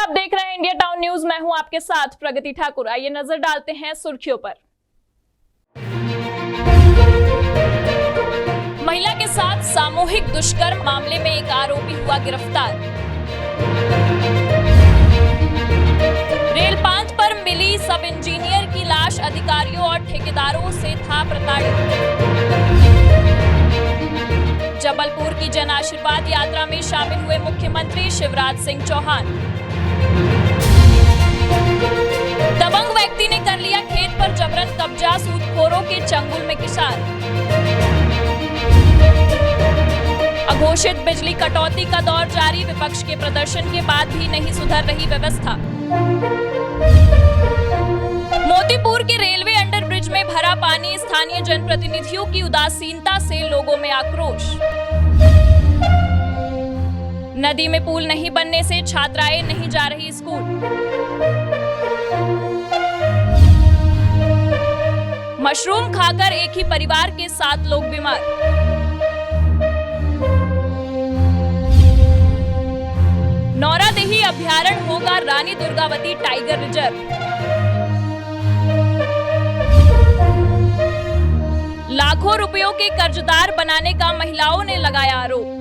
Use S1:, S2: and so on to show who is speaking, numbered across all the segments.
S1: आप देख रहे हैं इंडिया टाउन न्यूज। मैं हूं आपके साथ प्रगति ठाकुर। आइए नजर डालते हैं सुर्खियों पर। महिला के साथ सामूहिक दुष्कर्म मामले में एक आरोपी हुआ गिरफ्तार। रेल पांच पर मिली सब इंजीनियर की लाश अधिकारियों और ठेकेदारों से था प्रताड़ित। जबलपुर की जन आशीर्वाद यात्रा में शामिल हुए मुख्यमंत्री शिवराज सिंह चौहान। दबंग व्यक्ति ने कर लिया खेत पर जबरन कब्जा, सूदखोरों के चंगुल में किसार। अघोषित बिजली कटौती का दौर जारी, विपक्ष के प्रदर्शन के बाद भी नहीं सुधर रही व्यवस्था। मोतीपुर के रेलवे अंडरब्रिज में भरा पानी, स्थानीय जनप्रतिनिधियों की उदासीनता से लोगों में आक्रोश। नदी में पुल नहीं बनने से छात्राएं नहीं जा रही स्कूल। मशरूम खाकर एक ही परिवार के 7 लोग बीमार। नौरादेही अभ्यारण्य होगा रानी दुर्गावती टाइगर रिजर्व। लाखों रुपयों के कर्जदार बनाने का महिलाओं ने लगाया आरोप।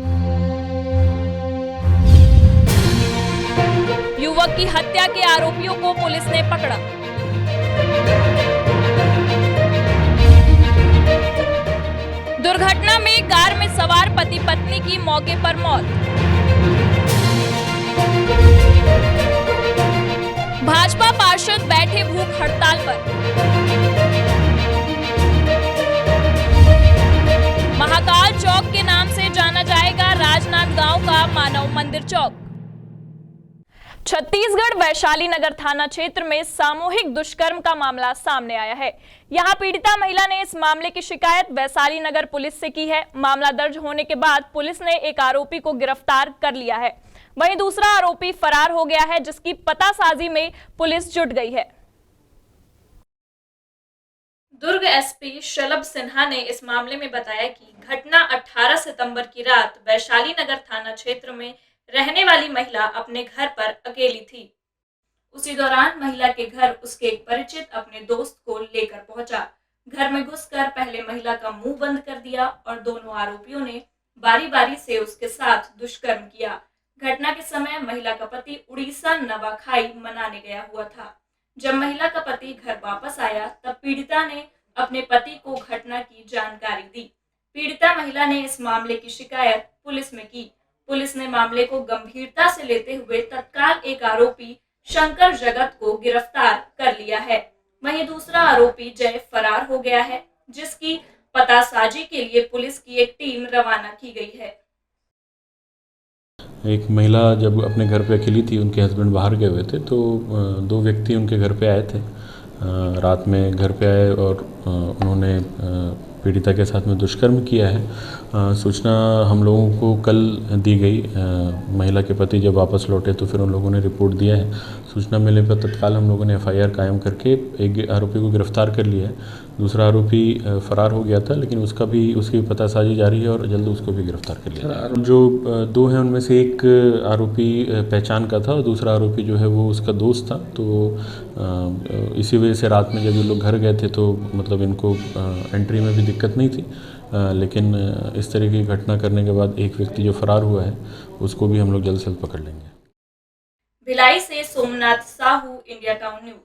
S1: युवक की हत्या के आरोपियों को पुलिस ने पकड़ा। दुर्घटना में कार में सवार पति पत्नी की मौके पर मौत। भाजपा पार्षद बैठे भूख हड़ताल पर। महाकाल चौक के नाम से जाना जाएगा राजनांदगांव का मानव मंदिर चौक। छत्तीसगढ़ वैशाली नगर थाना क्षेत्र में सामूहिक दुष्कर्म का मामला सामने आया है। यहां पीड़िता महिला ने इस मामले की शिकायत वैशाली नगर पुलिस से की है। मामला दर्ज होने के बाद पुलिस ने एक आरोपी को गिरफ्तार कर लिया है। वहीं दूसरा आरोपी फरार हो गया है, जिसकी पतासाजी में पुलिस जुट गई है। दुर्ग एसपी शलभ सिन्हा ने इस मामले में बताया कि घटना 18 सितंबर की रात वैशाली नगर थाना क्षेत्र में रहने वाली महिला अपने घर पर अकेली थी। उसी दौरान महिला के घर उसके एक परिचित अपने दोस्त को लेकर पहुंचा। घर में घुसकर पहले महिला का मुंह बंद कर दिया और दोनों आरोपियों ने बारी बारी से उसके साथ दुष्कर्म किया। घटना के समय महिला का पति उड़ीसा नवाखाई मनाने गया हुआ था। जब महिला का पति घर वापस आया तब पीड़िता ने अपने पति को घटना की जानकारी दी। पीड़िता महिला ने इस मामले की शिकायत पुलिस में की। पुलिस ने मामले को गंभीरता से लेते हुए तत्काल एक आरोपी शंकर जगत को गिरफ्तार कर लिया है। वहीं दूसरा आरोपी जय फरार हो गया है, जिसकी पतासाजी के लिए पुलिस की एक टीम रवाना की गई है।
S2: एक महिला जब अपने घर पे अकेली थी, उनके हस्बैंड बाहर गए हुए थे, तो 2 व्यक्ति उनके घर पे आए थे। रात में घर पे आए और उन्होंने पीड़िता के साथ में दुष्कर्म किया है। सूचना हम लोगों को कल दी गई। महिला के पति जब वापस लौटे तो फिर उन लोगों ने रिपोर्ट दिया है। सूचना मिलने पर तत्काल हम लोगों ने एफआईआर कायम करके एक आरोपी को गिरफ्तार कर लिया है। दूसरा आरोपी फरार हो गया था, लेकिन उसकी पतासाजी जारी है और जल्द उसको भी गिरफ्तार कर लिया जाएगा। जो 2 हैं उनमें से एक आरोपी पहचान का था और दूसरा आरोपी जो है वो उसका दोस्त था। तो इसी वजह से रात में जब ये लोग घर गए थे तो मतलब इनको एंट्री में भी दिक्कत नहीं थी, लेकिन इस तरह की घटना करने के बाद एक व्यक्ति जो फरार हुआ है उसको भी हम लोग जल्द से जल्द पकड़ लेंगे।
S1: भिलाई से Somnath Sahu, India Town News.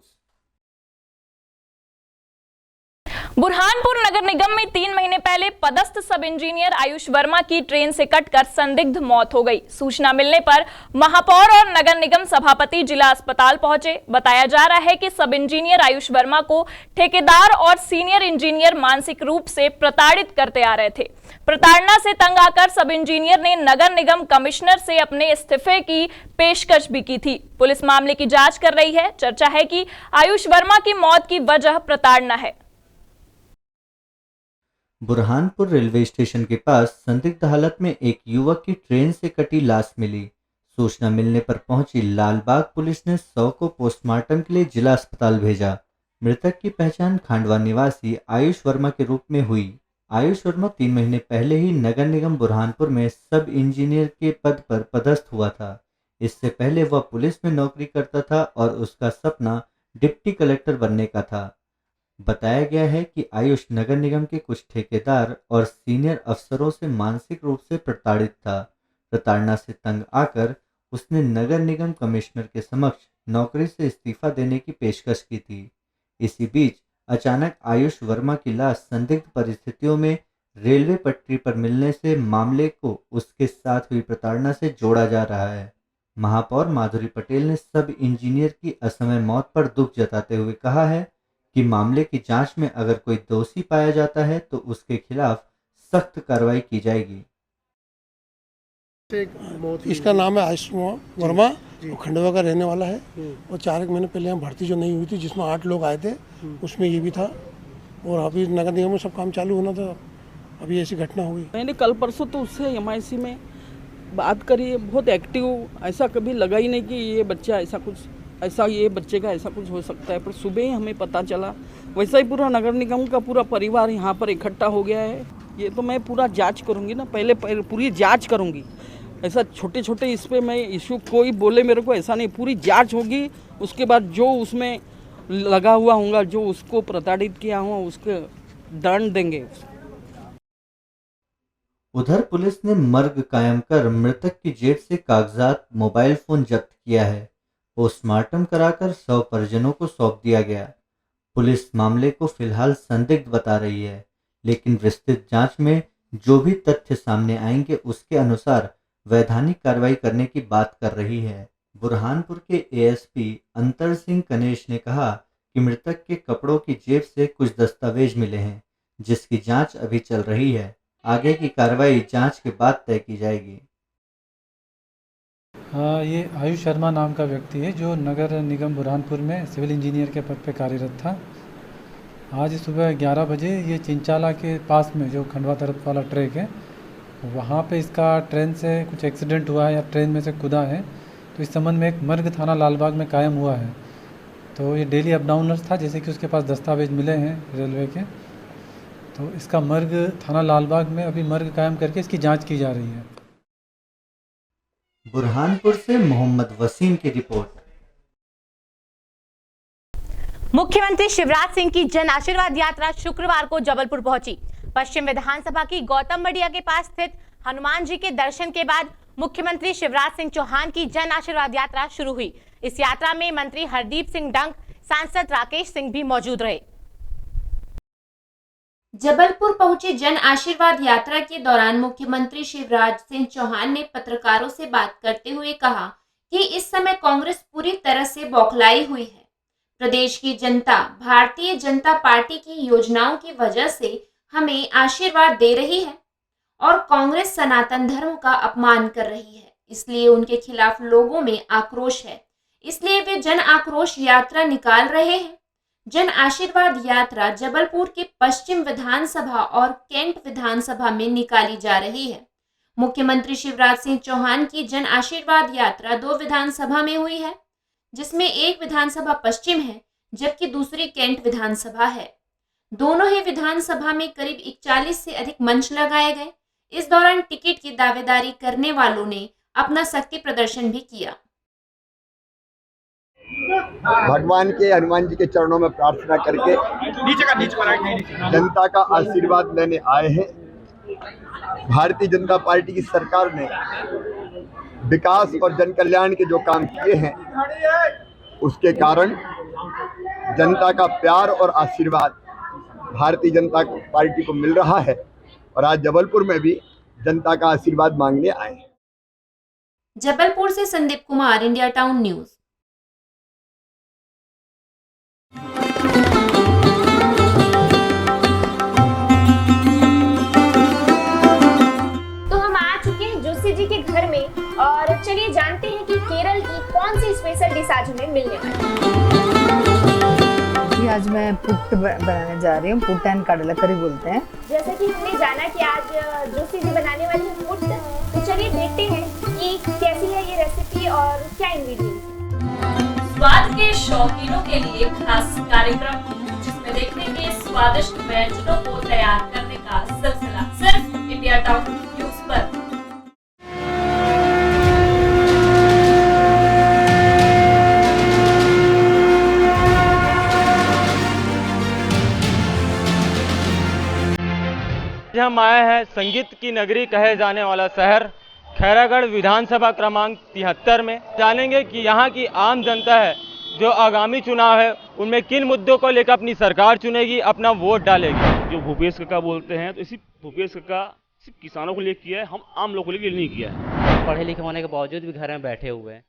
S1: Burhanpur नगर निगम में 3 महीने पहले पदस्थ सब इंजीनियर आयुष वर्मा की ट्रेन से कटकर संदिग्ध मौत हो गई। सूचना मिलने पर महापौर और नगर निगम सभापति जिला अस्पताल पहुंचे। बताया जा रहा है कि सब इंजीनियर आयुष वर्मा को ठेकेदार और सीनियर इंजीनियर मानसिक रूप से प्रताड़ित करते आ रहे थे। प्रताड़ना से तंग आकर सब इंजीनियर ने नगर निगम कमिश्नर से अपने इस्तीफे की पेशकश भी की थी। पुलिस मामले की जांच कर रही है। चर्चा है कि आयुष वर्मा की मौत की वजह प्रताड़ना है।
S3: बुरहानपुर रेलवे स्टेशन के पास संदिग्ध हालत में एक युवक की ट्रेन से कटी लाश मिली। सूचना मिलने पर पहुंची लालबाग पुलिस ने शव को पोस्टमार्टम के लिए जिला अस्पताल भेजा। मृतक की पहचान खांडवा निवासी आयुष वर्मा के रूप में हुई। आयुष वर्मा 3 महीने पहले ही नगर निगम बुरहानपुर में सब इंजीनियर के पद पर पदस्थ हुआ था। इससे पहले वह पुलिस में नौकरी करता था और उसका सपना डिप्टी कलेक्टर बनने का था। बताया गया है कि आयुष नगर निगम के कुछ ठेकेदार और सीनियर अफसरों से मानसिक रूप से प्रताड़ित था। प्रताड़ना से तंग आकर उसने नगर निगम कमिश्नर के समक्ष नौकरी से इस्तीफा देने की पेशकश की थी। इसी बीच अचानक आयुष वर्मा की लाश संदिग्ध परिस्थितियों में रेलवे पटरी पर मिलने से मामले को उसके साथ हुई प्रताड़ना से जोड़ा जा रहा है। महापौर माधुरी पटेल ने सब इंजीनियर की असमय मौत पर दुख जताते हुए कहा है कि मामले की जांच में अगर कोई दोषी पाया जाता है तो उसके खिलाफ सख्त कार्रवाई की जाएगी।
S4: इसका नाम है आयुष वर्मा, वो खंडवा का रहने वाला है और 4 महीने पहले यहाँ भर्ती जो नहीं हुई थी जिसमें 8 लोग आए थे उसमें ये भी था और अभी नगर निगम में सब काम चालू होना था, अभी ऐसी घटना हुई।
S5: मैंने कल परसों तो उससे MIC में बात करी, बहुत एक्टिव, ऐसा कभी लगा ही नहीं कि ये बच्चा ये बच्चे का ऐसा कुछ हो सकता है। पर सुबह ही हमें पता चला, वैसा ही पूरा नगर निगम का पूरा परिवार यहाँ पर इकट्ठा हो गया है। ये तो मैं पूरा जांच करूँगी ना, पहले पूरी जांच करूँगी। ऐसा छोटे छोटे इस पर मैं इशू कोई बोले मेरे को ऐसा नहीं, पूरी जांच होगी। उसके बाद जो उसमें लगा हुआ होगा, जो उसको प्रताड़ित किया हुआ उसके दंड देंगे।
S3: उधर पुलिस ने मर्ग कायम कर मृतक की जेब से कागजात, मोबाइल फोन जब्त किया है। पोस्टमार्टम कराकर शव परिजनों को सौंप दिया गया। पुलिस मामले को फिलहाल संदिग्ध बता रही है, लेकिन विस्तृत जांच में जो भी तथ्य सामने आएंगे उसके अनुसार वैधानिक कार्रवाई करने की बात कर रही है। बुरहानपुर के ASP अंतर सिंह कनेश ने कहा कि मृतक के कपड़ों की जेब से कुछ दस्तावेज मिले हैं, जिसकी जांच अभी चल रही है। आगे की कार्रवाई जांच के बाद तय की जाएगी।
S6: हाँ, ये आयुष शर्मा नाम का व्यक्ति है जो नगर निगम बुरहानपुर में सिविल इंजीनियर के पद पर कार्यरत था। आज सुबह 11 बजे ये चिंचाला के पास में जो खंडवा तरफ वाला ट्रैक है, वहाँ पे इसका ट्रेन से कुछ एक्सीडेंट हुआ है या ट्रेन में से कूदा है। तो इस संबंध में एक मर्ग थाना लालबाग में कायम हुआ है। तो ये डेली अप डाउनर था, जैसे कि उसके पास दस्तावेज मिले हैं रेलवे के। तो इसका मर्ग थाना लालबाग में अभी मर्ग कायम करके इसकी जांच की जा रही है।
S3: बुरहानपुर से मोहम्मद वसीम की रिपोर्ट।
S7: मुख्यमंत्री शिवराज सिंह की जन आशीर्वाद यात्रा शुक्रवार को जबलपुर पहुंची। पश्चिम विधानसभा की गौतम बढ़िया के पास स्थित हनुमान जी के दर्शन के बाद मुख्यमंत्री शिवराज सिंह चौहान की जन आशीर्वाद यात्रा शुरू हुई। इस यात्रा में मंत्री हरदीप सिंह डंग, सांसद राकेश सिंह भी मौजूद रहे।
S8: जबलपुर पहुंची जन आशीर्वाद यात्रा के दौरान मुख्यमंत्री शिवराज सिंह चौहान ने पत्रकारों से बात करते हुए कहा कि इस समय कांग्रेस पूरी तरह से बौखलाई हुई है। प्रदेश की जनता भारतीय जनता पार्टी की योजनाओं की वजह से हमें आशीर्वाद दे रही है और कांग्रेस सनातन धर्म का अपमान कर रही है, इसलिए उनके खिलाफ लोगों में आक्रोश है, इसलिए वे जन आक्रोश यात्रा निकाल रहे हैं। जन आशीर्वाद यात्रा जबलपुर के पश्चिम विधानसभा और कैंट विधानसभा में निकाली जा रही है। मुख्यमंत्री शिवराज सिंह चौहान की जन आशीर्वाद यात्रा 2 विधानसभा में हुई है, जिसमें एक विधानसभा पश्चिम है जबकि दूसरी कैंट विधानसभा है। दोनों ही विधानसभा में करीब 41 से अधिक मंच लगाए गए। इस दौरान टिकट की दावेदारी करने वालों ने अपना शक्ति प्रदर्शन भी किया।
S9: भगवान के हनुमान जी के चरणों में प्रार्थना करके जनता का आशीर्वाद लेने आए हैं। भारतीय जनता पार्टी की सरकार ने विकास और जन कल्याण के जो काम किए हैं उसके कारण जनता का प्यार और आशीर्वाद भारतीय जनता पार्टी को मिल रहा है और आज जबलपुर में भी जनता का आशीर्वाद मांगने आए हैं।
S8: जबलपुर से Sandeep Kumar, India Town news.
S10: तो हम आ चुके हैं जोशी जी के घर में और चलिए जानते हैं कि केरल की कौन सी स्पेशल डिश आज हमें मिलने वाली है।
S11: आज मैं पुट बनाने जा रही हूँ। पुट एंड कडला करी बोलते हैं।
S10: जैसा कि हमने जाना कि आज जोशी जी बनाने वाली है पुट, तो चलिए देखते हैं कि कैसी है ये रेसिपी और क्या इंग्रेडिएंट्स।
S1: स्वाद के शौकीनों के लिए खास कार्यक्रम जिसमें देखेंगे स्वादिष्ट व्यंजनों को तैयार करने का सिलसिला, सिर्फ इंडिया टाउन न्यूज पर।
S12: हम आए हैं संगीत की नगरी कहे जाने वाला शहर खैरागढ़ विधानसभा क्रमांक 73 में। जानेंगे कि यहाँ की आम जनता है जो आगामी चुनाव है उनमें किन मुद्दों को लेकर अपनी सरकार चुनेगी, अपना वोट डालेगी।
S13: जो भूपेश काका बोलते हैं तो इसी भूपेश काका सिर्फ किसानों को लिए किया है, हम आम लोगों के लिए नहीं किया है।
S14: पढ़े लिखे होने के बावजूद भी घर में बैठे हुए हैं,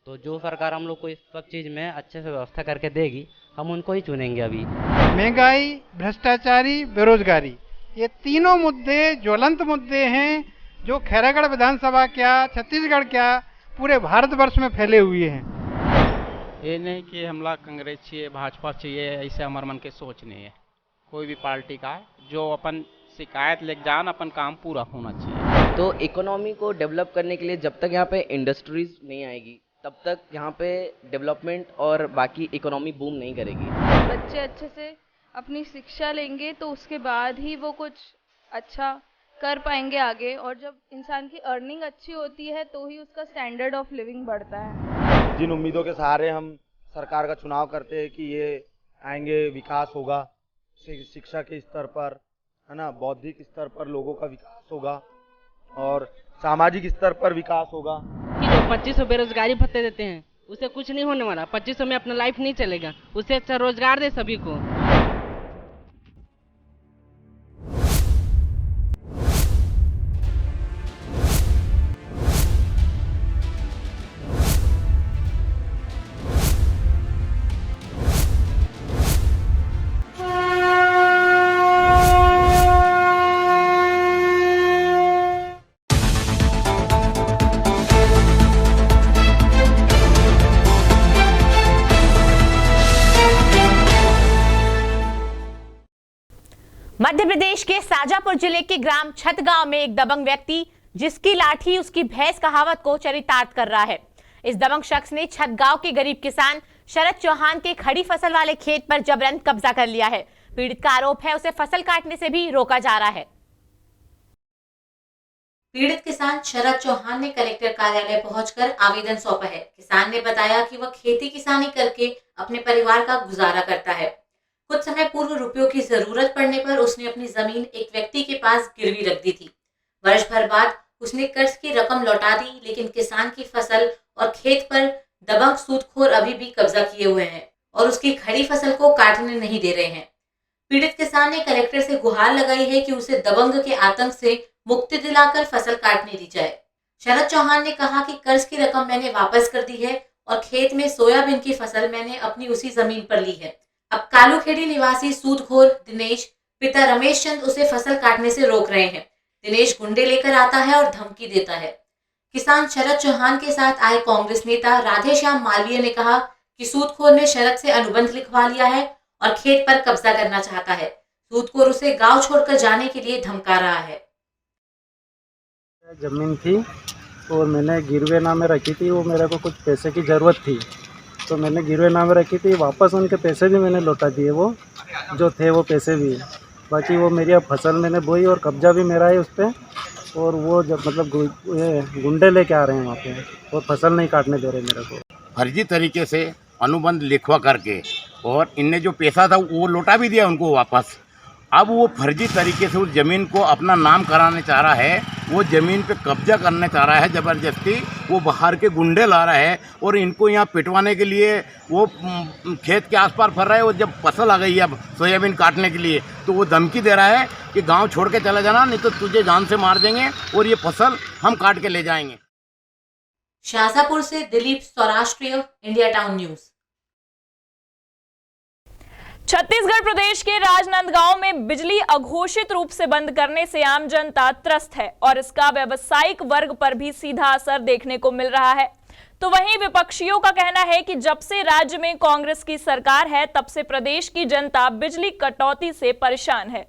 S14: तो जो सरकार हम लोग को इस सब चीज़ में अच्छे से व्यवस्था करके देगी हम उनको ही चुनेंगे। अभी
S15: महंगाई, भ्रष्टाचारी, बेरोजगारी, ये तीनों मुद्दे ज्वलंत मुद्दे हैं जो खैरागढ़ विधानसभा क्या, छत्तीसगढ़ क्या, पूरे भारतवर्ष में फैले हुए हैं।
S16: ये नहीं कि हमला कांग्रेस चाहिए, भाजपा चाहिए, ऐसे हमारे मन के सोच नहीं है। कोई भी पार्टी का जो अपन शिकायत लेके जान, अपन काम पूरा होना चाहिए।
S17: तो इकोनॉमी को डेवलप करने के लिए जब तक यहाँ पे इंडस्ट्रीज नहीं आएगी तब तक यहाँ पे डेवलपमेंट और बाकी इकोनॉमी बूम नहीं करेगी।
S18: बच्चे अच्छे से अपनी शिक्षा लेंगे तो उसके बाद ही वो कुछ अच्छा कर पाएंगे आगे, और जब इंसान की अर्निंग अच्छी होती है तो ही उसका स्टैंडर्ड ऑफ लिविंग बढ़ता है।
S19: जिन उम्मीदों के सहारे हम सरकार का चुनाव करते हैं कि ये आएंगे, विकास होगा शिक्षा के स्तर पर, है ना, बौद्धिक स्तर पर लोगों का विकास होगा और सामाजिक स्तर पर विकास होगा।
S20: कि जो 2500 बेरोजगारी भत्ते देते हैं उससे कुछ नहीं होने वाला। 2500 में अपना लाइफ नहीं चलेगा, उससे अच्छा रोजगार दे सभी को।
S7: मध्य प्रदेश के शाजापुर जिले के ग्राम छतगांव में एक दबंग व्यक्ति जिसकी लाठी उसकी भैंस कहावत को चरितार्थ कर रहा है। इस दबंग शख्स ने छतगांव के गरीब किसान शरद चौहान के खड़ी फसल वाले खेत पर जबरन कब्जा कर लिया है। पीड़ित का आरोप है उसे फसल काटने से भी रोका जा रहा है।
S21: पीड़ित किसान शरद चौहान ने कलेक्टर कार्यालय पहुंचकर आवेदन सौंपा है। किसान ने बताया कि वह खेती किसानी करके अपने परिवार का गुजारा करता है। कुछ समय पूर्व रुपयों की जरूरत पड़ने पर उसने अपनी जमीन एक व्यक्ति के पास गिरवी रख दी थी। वर्ष भर बाद उसने कर्ज की रकम लौटा दी, लेकिन किसान की फसल और खेत पर दबंग सूदखोर अभी भी कब्जा किए हुए हैं और उसकी खड़ी फसल को काटने नहीं दे रहे हैं। पीड़ित किसान ने कलेक्टर से गुहार लगाई है कि उसे दबंग के आतंक से मुक्ति दिलाकर फसल काटने दी जाए। शरद चौहान ने कहा कि कर्ज की रकम मैंने वापस कर दी है और खेत में सोयाबीन की फसल मैंने अपनी उसी जमीन पर ली है। अब कालूखेड़ी निवासी सूदखोर दिनेश पिता रमेश चंद उसे फसल काटने से रोक रहे हैं। दिनेश गुंडे लेकर आता है और धमकी देता है। किसान शरद चौहान के साथ आए कांग्रेस नेता राधेश्याम मालवीय ने कहा कि सूदखोर ने शरद से अनुबंध लिखवा लिया है और खेत पर कब्जा करना चाहता है। सूदखोर उसे गांव छोड़कर जाने के लिए धमका रहा है।
S15: जमीन थी और मैंने गिरवे नाम में रखी थी, वो मेरे को कुछ पैसे की ज़रूरत थी तो मैंने गिरवे नाम में रखी थी। वापस उनके पैसे भी मैंने लौटा दिए, वो जो थे वो पैसे भी। बाकी वो मेरी अब फसल मैंने बोई और कब्जा भी मेरा है उस पर, और वो जब मतलब गुंडे लेके आ रहे हैं वहाँ पे और फसल नहीं काटने दे रहे मेरे को।
S22: फर्जी तरीके से अनुबंध लिखवा करके और इनने जो पैसा था वो लौटा भी दिया उनको वापस। अब वो फर्जी तरीके से उस ज़मीन को अपना नाम कराने चाह रहा है, वो ज़मीन पे कब्जा करने चाह रहा है ज़बरदस्ती। वो बाहर के गुंडे ला रहा है और इनको यहाँ पिटवाने के लिए वो खेत के आसपास फर रहा है। और जब फसल आ गई है अब सोयाबीन काटने के लिए तो वो धमकी दे रहा है कि गांव छोड़ के चला जाना, नहीं तो तुझे जान से मार देंगे और ये फसल हम काट के ले जाएंगे।
S21: शाजापुर से Dilip Saurashtriya, India Town News.
S1: Chhattisgarh प्रदेश के राजनांदगांव में बिजली अघोषित रूप से बंद करने से आम जनता त्रस्त है और इसका व्यावसायिक वर्ग पर भी सीधा असर देखने को मिल रहा है। तो वहीं विपक्षियों का कहना है कि जब से राज्य में कांग्रेस की सरकार है तब से प्रदेश की जनता बिजली कटौती से परेशान है।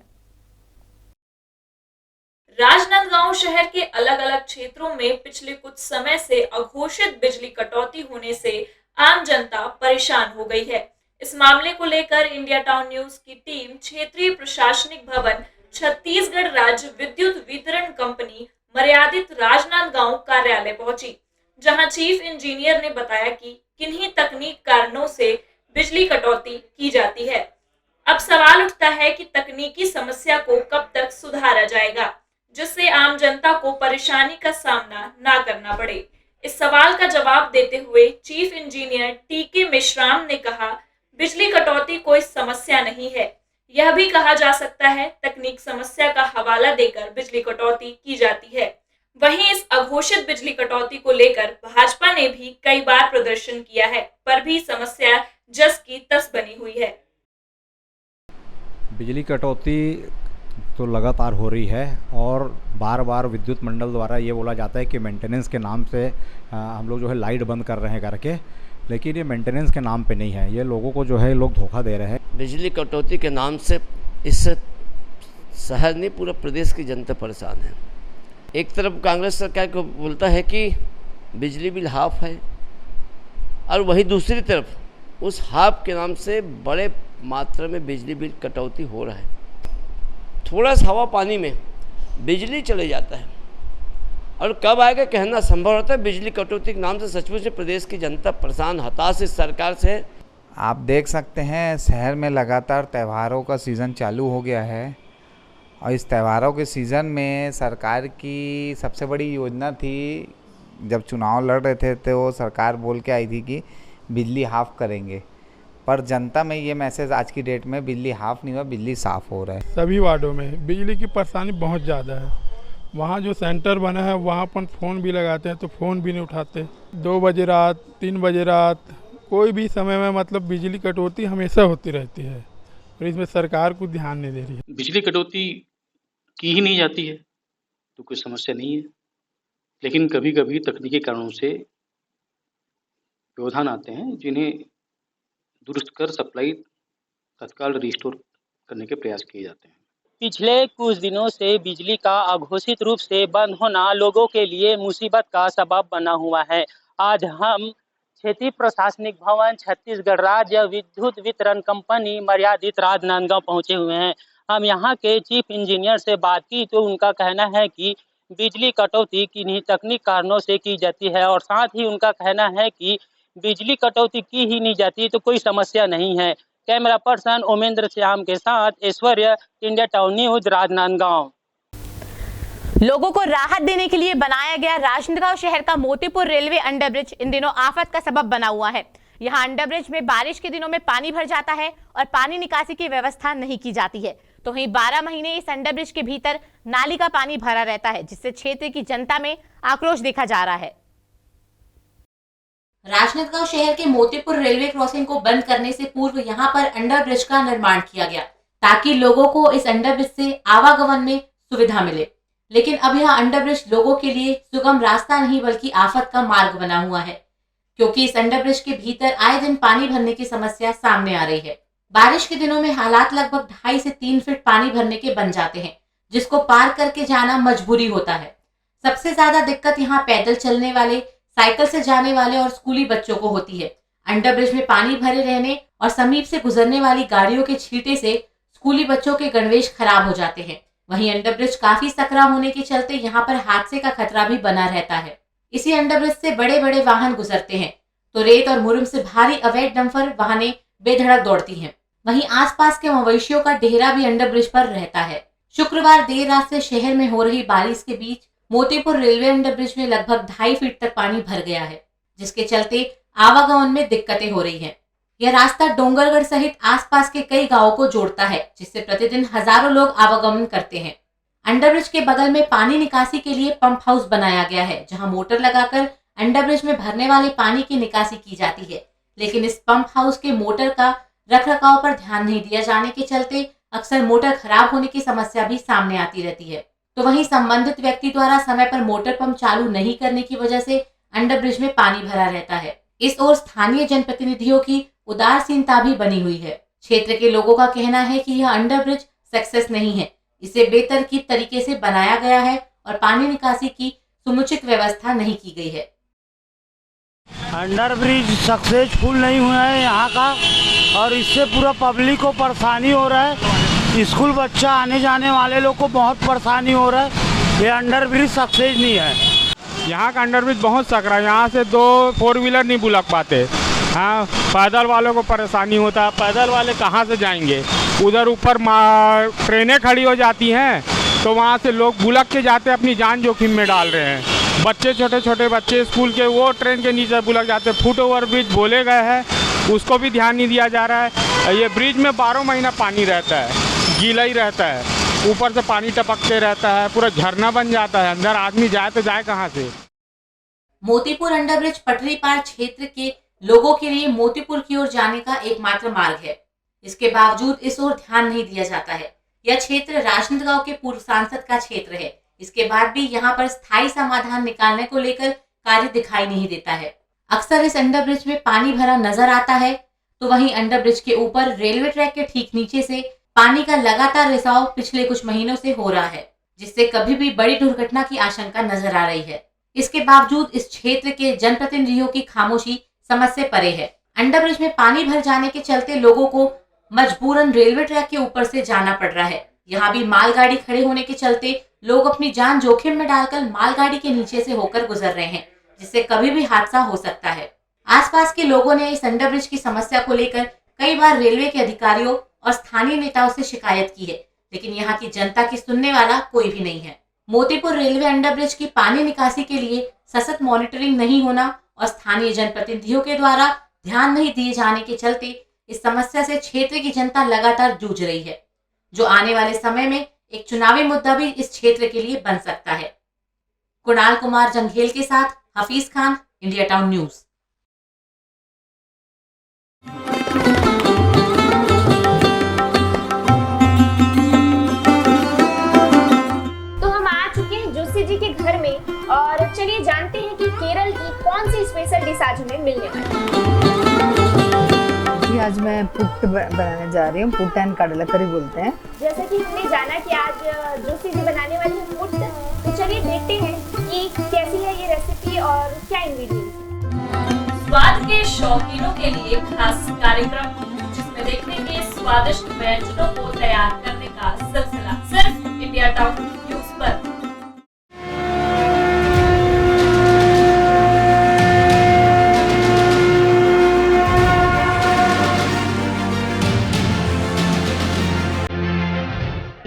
S1: राजनांदगांव शहर के अलग अलग क्षेत्रों में पिछले कुछ समय से अघोषित बिजली कटौती होने से आम जनता परेशान हो गई है। इस मामले को लेकर इंडिया टाउन न्यूज की टीम क्षेत्रीय प्रशासनिक भवन छत्तीसगढ़ राज्य विद्युत वितरण कंपनी मर्यादित राजनांदगांव कार्यालय पहुंची, जहां चीफ इंजीनियर ने बताया कि किन्हीं तकनीक कारणों से बिजली कटौती की जाती है। अब सवाल उठता है कि तकनीकी समस्या को कब तक सुधारा जाएगा जिससे आम जनता को परेशानी का सामना ना करना पड़े। इस सवाल का जवाब देते हुए चीफ इंजीनियर टीके मेश्राम ने कहा, बिजली कटौती कोई समस्या नहीं है। यह भी कहा जा सकता है तकनीक समस्या का हवाला देकर बिजली कटौती की जाती है। वहीं इस अघोषित बिजली कटौती को लेकर भाजपा ने भी कई बार प्रदर्शन किया है, पर भी समस्या जस की तस बनी हुई है।
S2: बिजली कटौती तो लगातार हो रही है और बार बार विद्युत मंडल द्वारा ये बोला जाता है कि मेंटेनेंस के नाम से हम लोग जो है लाइट बंद कर रहे हैं करके, लेकिन ये मेंटेनेंस के नाम पे नहीं है, ये लोगों को जो है लोग धोखा दे रहे हैं।
S4: बिजली कटौती के नाम से इससे शहर नहीं पूरा प्रदेश की जनता परेशान है। एक तरफ कांग्रेस सरकार को बोलता है कि बिजली बिल हाफ है और वहीं दूसरी तरफ उस हाफ के नाम से बड़े मात्रा में बिजली बिल कटौती हो रहा है। थोड़ा सा हवा पानी में बिजली चले जाता है और कब आएगा कहना संभव होता है। बिजली कटौती के नाम से सचमुच प्रदेश की जनता परेशान हताश इस सरकार से।
S23: आप देख सकते हैं शहर में लगातार त्योहारों का सीज़न चालू हो गया है और इस त्योहारों के सीज़न में सरकार की सबसे बड़ी योजना थी, जब चुनाव लड़ रहे थे तो सरकार बोल के आई थी कि बिजली हाफ करेंगे, पर जनता में ये मैसेज आज की डेट में बिजली हाफ नहीं हुआ, बिजली साफ़ हो रहा है।
S24: सभी वार्डों में बिजली की परेशानी बहुत ज़्यादा है। वहाँ जो सेंटर बना है वहाँ पर फ़ोन भी लगाते हैं तो फ़ोन भी नहीं उठाते। 2 बजे रात, 3 बजे रात, कोई भी समय में मतलब बिजली कटौती हमेशा होती रहती है और इसमें सरकार को ध्यान नहीं दे रही है।
S25: बिजली कटौती की ही नहीं जाती है तो कोई समस्या नहीं है, लेकिन कभी कभी तकनीकी कारणों से व्यवधान आते हैं जिन्हें दुरुस्त कर सप्लाई तत्काल रिस्टोर करने के प्रयास किए जाते हैं।
S26: पिछले कुछ दिनों से बिजली का अघोषित रूप से बंद होना लोगों के लिए मुसीबत का सबब बना हुआ है। आज हम क्षेत्रीय प्रशासनिक भवन छत्तीसगढ़ राज्य विद्युत वितरण कंपनी मर्यादित राजनांदगांव पहुंचे हुए हैं। हम यहां के चीफ इंजीनियर से बात की तो उनका कहना है कि बिजली कटौती किन्हीं तकनीक कारणों से की जाती है और साथ ही उनका कहना है कि बिजली कटौती की ही नहीं जाती तो कोई समस्या नहीं है। कैमरा पर्सन ओमेंद्र श्याम के साथ ऐश्वर्य, इंडिया टाउन न्यूज, राजनांदगांव।
S7: लोगों को राहत देने के लिए बनाया गया राजनांदगांव शहर का मोतीपुर रेलवे अंडरब्रिज इन दिनों आफत का सबब बना हुआ है। यहां अंडरब्रिज में बारिश के दिनों में पानी भर जाता है और पानी निकासी की व्यवस्था नहीं की जाती है, तो वहीं 12 महीने इस अंडरब्रिज के भीतर नाली का पानी भरा रहता है, जिससे क्षेत्र की जनता में आक्रोश देखा जा रहा है।
S21: राजनांदगांव शहर के मोतीपुर रेलवे क्रॉसिंग को बंद करने से पूर्व यहां पर अंडरब्रिज का निर्माण किया गया ताकि लोगों को इस अंडरब्रिज से आवागमन में सुविधा मिले, लेकिन अब यह अंडरब्रिज लोगों के लिए सुगम रास्ता नहीं बल्कि आफत का मार्ग बना हुआ है, क्योंकि इस अंडरब्रिज के भीतर आए दिन पानी भरने की समस्या सामने आ रही है। बारिश के दिनों में हालात लगभग 2.5 से 3 फीट पानी भरने के बन जाते हैं, जिसको पार करके जाना मजबूरी होता है। सबसे ज्यादा दिक्कत यहाँ पैदल चलने वाले, साइकिल से जाने वाले और स्कूली बच्चों को होती है। अंडरब्रिज में पानी भरे रहने और समीप से गुजरने वाली गाड़ियों के छींटे से स्कूली बच्चों के गणवेश खराब हो जाते हैं। वहीं अंडरब्रिज काफी सकरा होने के चलते यहाँ पर हादसे का खतरा भी बना रहता है। इसी अंडरब्रिज से बड़े बड़े वाहन गुजरते हैं तो रेत और मुरुम से भारी अवैध डंपर वाहनें बेधड़क दौड़ती हैं। वहीं आसपास के मवेशियों का डेरा भी अंडरब्रिज पर रहता है। शुक्रवार देर रात से शहर में हो रही बारिश के बीच मोतीपुर रेलवे अंडरब्रिज में लगभग 2.5 फीट तक पानी भर गया है, जिसके चलते आवागमन में दिक्कतें हो रही हैं। यह रास्ता डोंगरगढ़ सहित आसपास के कई गांवों को जोड़ता है, जिससे प्रतिदिन हजारों लोग आवागमन करते हैं। अंडरब्रिज के बगल में पानी निकासी के लिए पंप हाउस बनाया गया है, जहां मोटर लगाकर अंडरब्रिज में भरने वाले पानी की निकासी की जाती है, लेकिन इस पंप हाउस के मोटर का रखरखाव पर ध्यान नहीं दिया जाने के चलते अक्सर मोटर खराब होने की समस्या भी सामने आती रहती है। तो वहीं संबंधित व्यक्ति द्वारा समय पर मोटर पंप चालू नहीं करने की वजह से अंडरब्रिज में पानी भरा रहता है। इस ओर स्थानीय जनप्रतिनिधियों की उदासीनता भी बनी हुई है। क्षेत्र के लोगों का कहना है कि यह अंडरब्रिज सक्सेस नहीं है, इसे बेतरतीब तरीके से बनाया गया है और पानी निकासी की समुचित व्यवस्था नहीं की गई है।
S27: अंडरब्रिज सक्सेसफुल नहीं हुआ है यहाँ का और इससे पूरा पब्लिक को परेशानी हो रहा है। स्कूल बच्चा आने जाने वाले लोग को बहुत परेशानी हो रहा है। ये अंडरब्रिज सक्सेस नहीं है।
S12: यहाँ का अंडरब्रिज बहुत सकरा है, यहाँ से 2 4 व्हीलर नहीं बुला पाते
S24: हाँ, पैदल वालों को परेशानी होता है। पैदल वाले कहाँ से जाएंगे? उधर ऊपर ट्रेनें खड़ी हो जाती हैं तो वहाँ से लोग बुलक के जाते अपनी जान जोखिम में डाल रहे हैं। बच्चे, छोटे छोटे बच्चे स्कूल के, वो ट्रेन के नीचे बुलक जाते। फुट ओवर ब्रिज बोले गए हैं, उसको भी ध्यान नहीं दिया जा रहा है। ये ब्रिज में 12 महीना पानी रहता है, गीला ही रहता है, ऊपर से पानी टपकते रहता है, पूरा झरना बन जाता है। अंदर आदमी जाए तो जाए कहाँ से?
S21: मोतीपुर अंडरब्रिज पटरी पार क्षेत्र के लोगों के लिए मोतीपुर की ओर जाने का एकमात्र मार्ग है। इसके बावजूद इस ओर ध्यान नहीं दिया जाता है। यह क्षेत्र राजनांदगांव के पूर्व सांसद का क्षेत्र है। इसके बाद भी यहाँ पर स्थायी समाधान निकालने को लेकर कार्य दिखाई नहीं देता है। अक्सर इस अंडरब्रिज में पानी भरा नजर आता है, तो वहीं अंडरब्रिज के ऊपर रेलवे ट्रैक के ठीक नीचे से पानी का लगातार रिसाव पिछले कुछ महीनों से हो रहा है, जिससे कभी भी बड़ी दुर्घटना की आशंका नजर आ रही है। इसके बावजूद इस क्षेत्र के जनप्रतिनिधियों की खामोशी समझ से परे है। अंडरब्रिज में पानी भर जाने के चलते लोगों को मजबूरन रेलवे ट्रैक के ऊपर से जाना पड़ रहा है। यहाँ भी मालगाड़ी खड़े होने के चलते लोग अपनी जान जोखिम में डालकर मालगाड़ी के नीचे से होकर गुजर रहे हैं, जिससे कभी भी हादसा हो सकता है। आसपास के लोगों ने इस अंडरब्रिज की समस्या को लेकर कई बार रेलवे के अधिकारियों और स्थानीय नेताओं से शिकायत की है, लेकिन यहाँ की जनता की सुनने वाला कोई भी नहीं है। मोतीपुर रेलवे अंडरब्रिज की पानी निकासी के लिए सतत मॉनिटरिंग नहीं होना और स्थानीय जनप्रतिनिधियों के द्वारा ध्यान नहीं दिए जाने के चलते इस समस्या से क्षेत्र की जनता लगातार जूझ रही है, जो आने वाले समय में एक चुनावी मुद्दा भी इस क्षेत्र के लिए बन सकता है। कुणाल कुमार जंघेल के साथ Hafeez Khan, India Town news.
S7: तो हम आ चुके हैं जोशी जी के घर में और चलिए जानते हैं कि केरल की कौन सी स्पेशल डिश आज हमें मिलने वाली है।
S3: जी, आज मैं पुट बनाने जा रही हूँ। पुट एंड कडला करी बोलते हैं।
S7: जैसे कि हमने जाना कि आज जोशी जी बनाने वाली है पुट, तो चलिए देखते हैं कि कैसी है ये रेसिपी और क्या इंग्रेडिएंट्स।
S1: स्वाद के शौकीनों के लिए खास कार्यक्रम जिसमें देखेंगे स्वादिष्ट व्यंजनों को तैयार करने का सिलसिला, सिर्फ इंडिया टाउन न्यूज पर।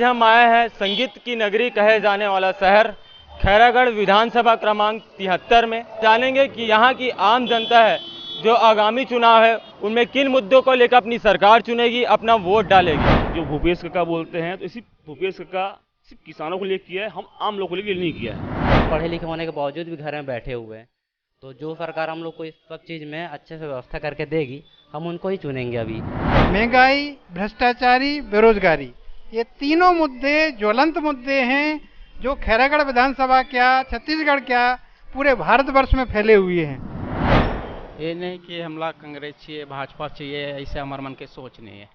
S12: हम आए हैं संगीत की नगरी कहे जाने वाला शहर खैरागढ़ विधानसभा क्रमांक 73 में। जानेंगे कि यहाँ की आम जनता है जो आगामी चुनाव है उनमें किन मुद्दों को लेकर अपनी सरकार चुनेगी, अपना वोट डालेगी।
S13: जो भूपेश काका बोलते हैं, तो इसी भूपेश काका सिर्फ किसानों के लिए किया है, हम आम लोगों के लिए नहीं किया है।
S14: पढ़े लिखे होने के बावजूद भी घर में बैठे हुए हैं, तो जो सरकार हम लोग को इस सब चीज़ में अच्छे से व्यवस्था करके देगी, हम उनको ही चुनेंगे। अभी
S5: महंगाई, भ्रष्टाचारी, बेरोजगारी, ये तीनों मुद्दे ज्वलंत मुद्दे हैं जो खैरागढ़ विधानसभा क्या, छत्तीसगढ़ क्या, पूरे भारतवर्ष में फैले हुए हैं।
S16: ये नहीं कि हमला कांग्रेस चाहिए, भाजपा चाहिए, ऐसे हमारे मन के सोच नहीं है।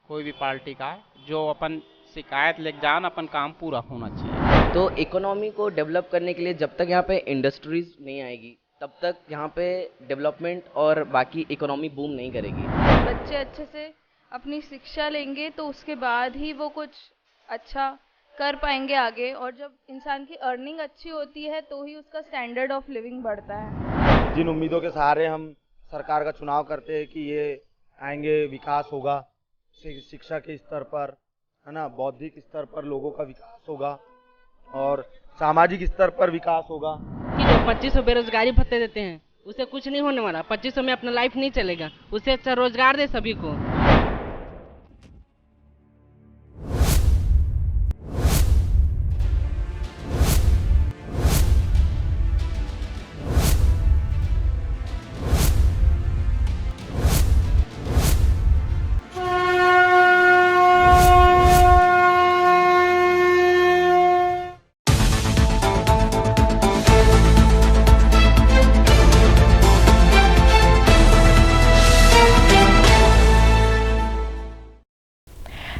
S16: कोई भी पार्टी का जो अपन शिकायत लेके जान, अपन काम पूरा होना चाहिए।
S17: तो इकोनॉमी को डेवलप करने के लिए जब तक यहाँ पे इंडस्ट्रीज नहीं आएगी, तब तक यहाँ पे डेवलपमेंट और बाकी इकोनॉमी बूम नहीं करेगी।
S18: बच्चे अच्छे से अपनी शिक्षा लेंगे तो उसके बाद ही वो कुछ अच्छा कर पाएंगे आगे, और जब इंसान की अर्निंग अच्छी होती है तो ही उसका स्टैंडर्ड ऑफ लिविंग बढ़ता है।
S19: जिन उम्मीदों के सहारे हम सरकार का चुनाव करते हैं कि ये आएंगे, विकास होगा शिक्षा के स्तर पर, है ना, बौद्धिक स्तर पर लोगों का विकास होगा और सामाजिक स्तर पर विकास होगा।
S20: कि जो 2500 बेरोजगारी भत्ते देते हैं उससे कुछ नहीं होने वाला। 2500 में अपना लाइफ नहीं चलेगा, उससे अच्छा रोजगार दे सभी को।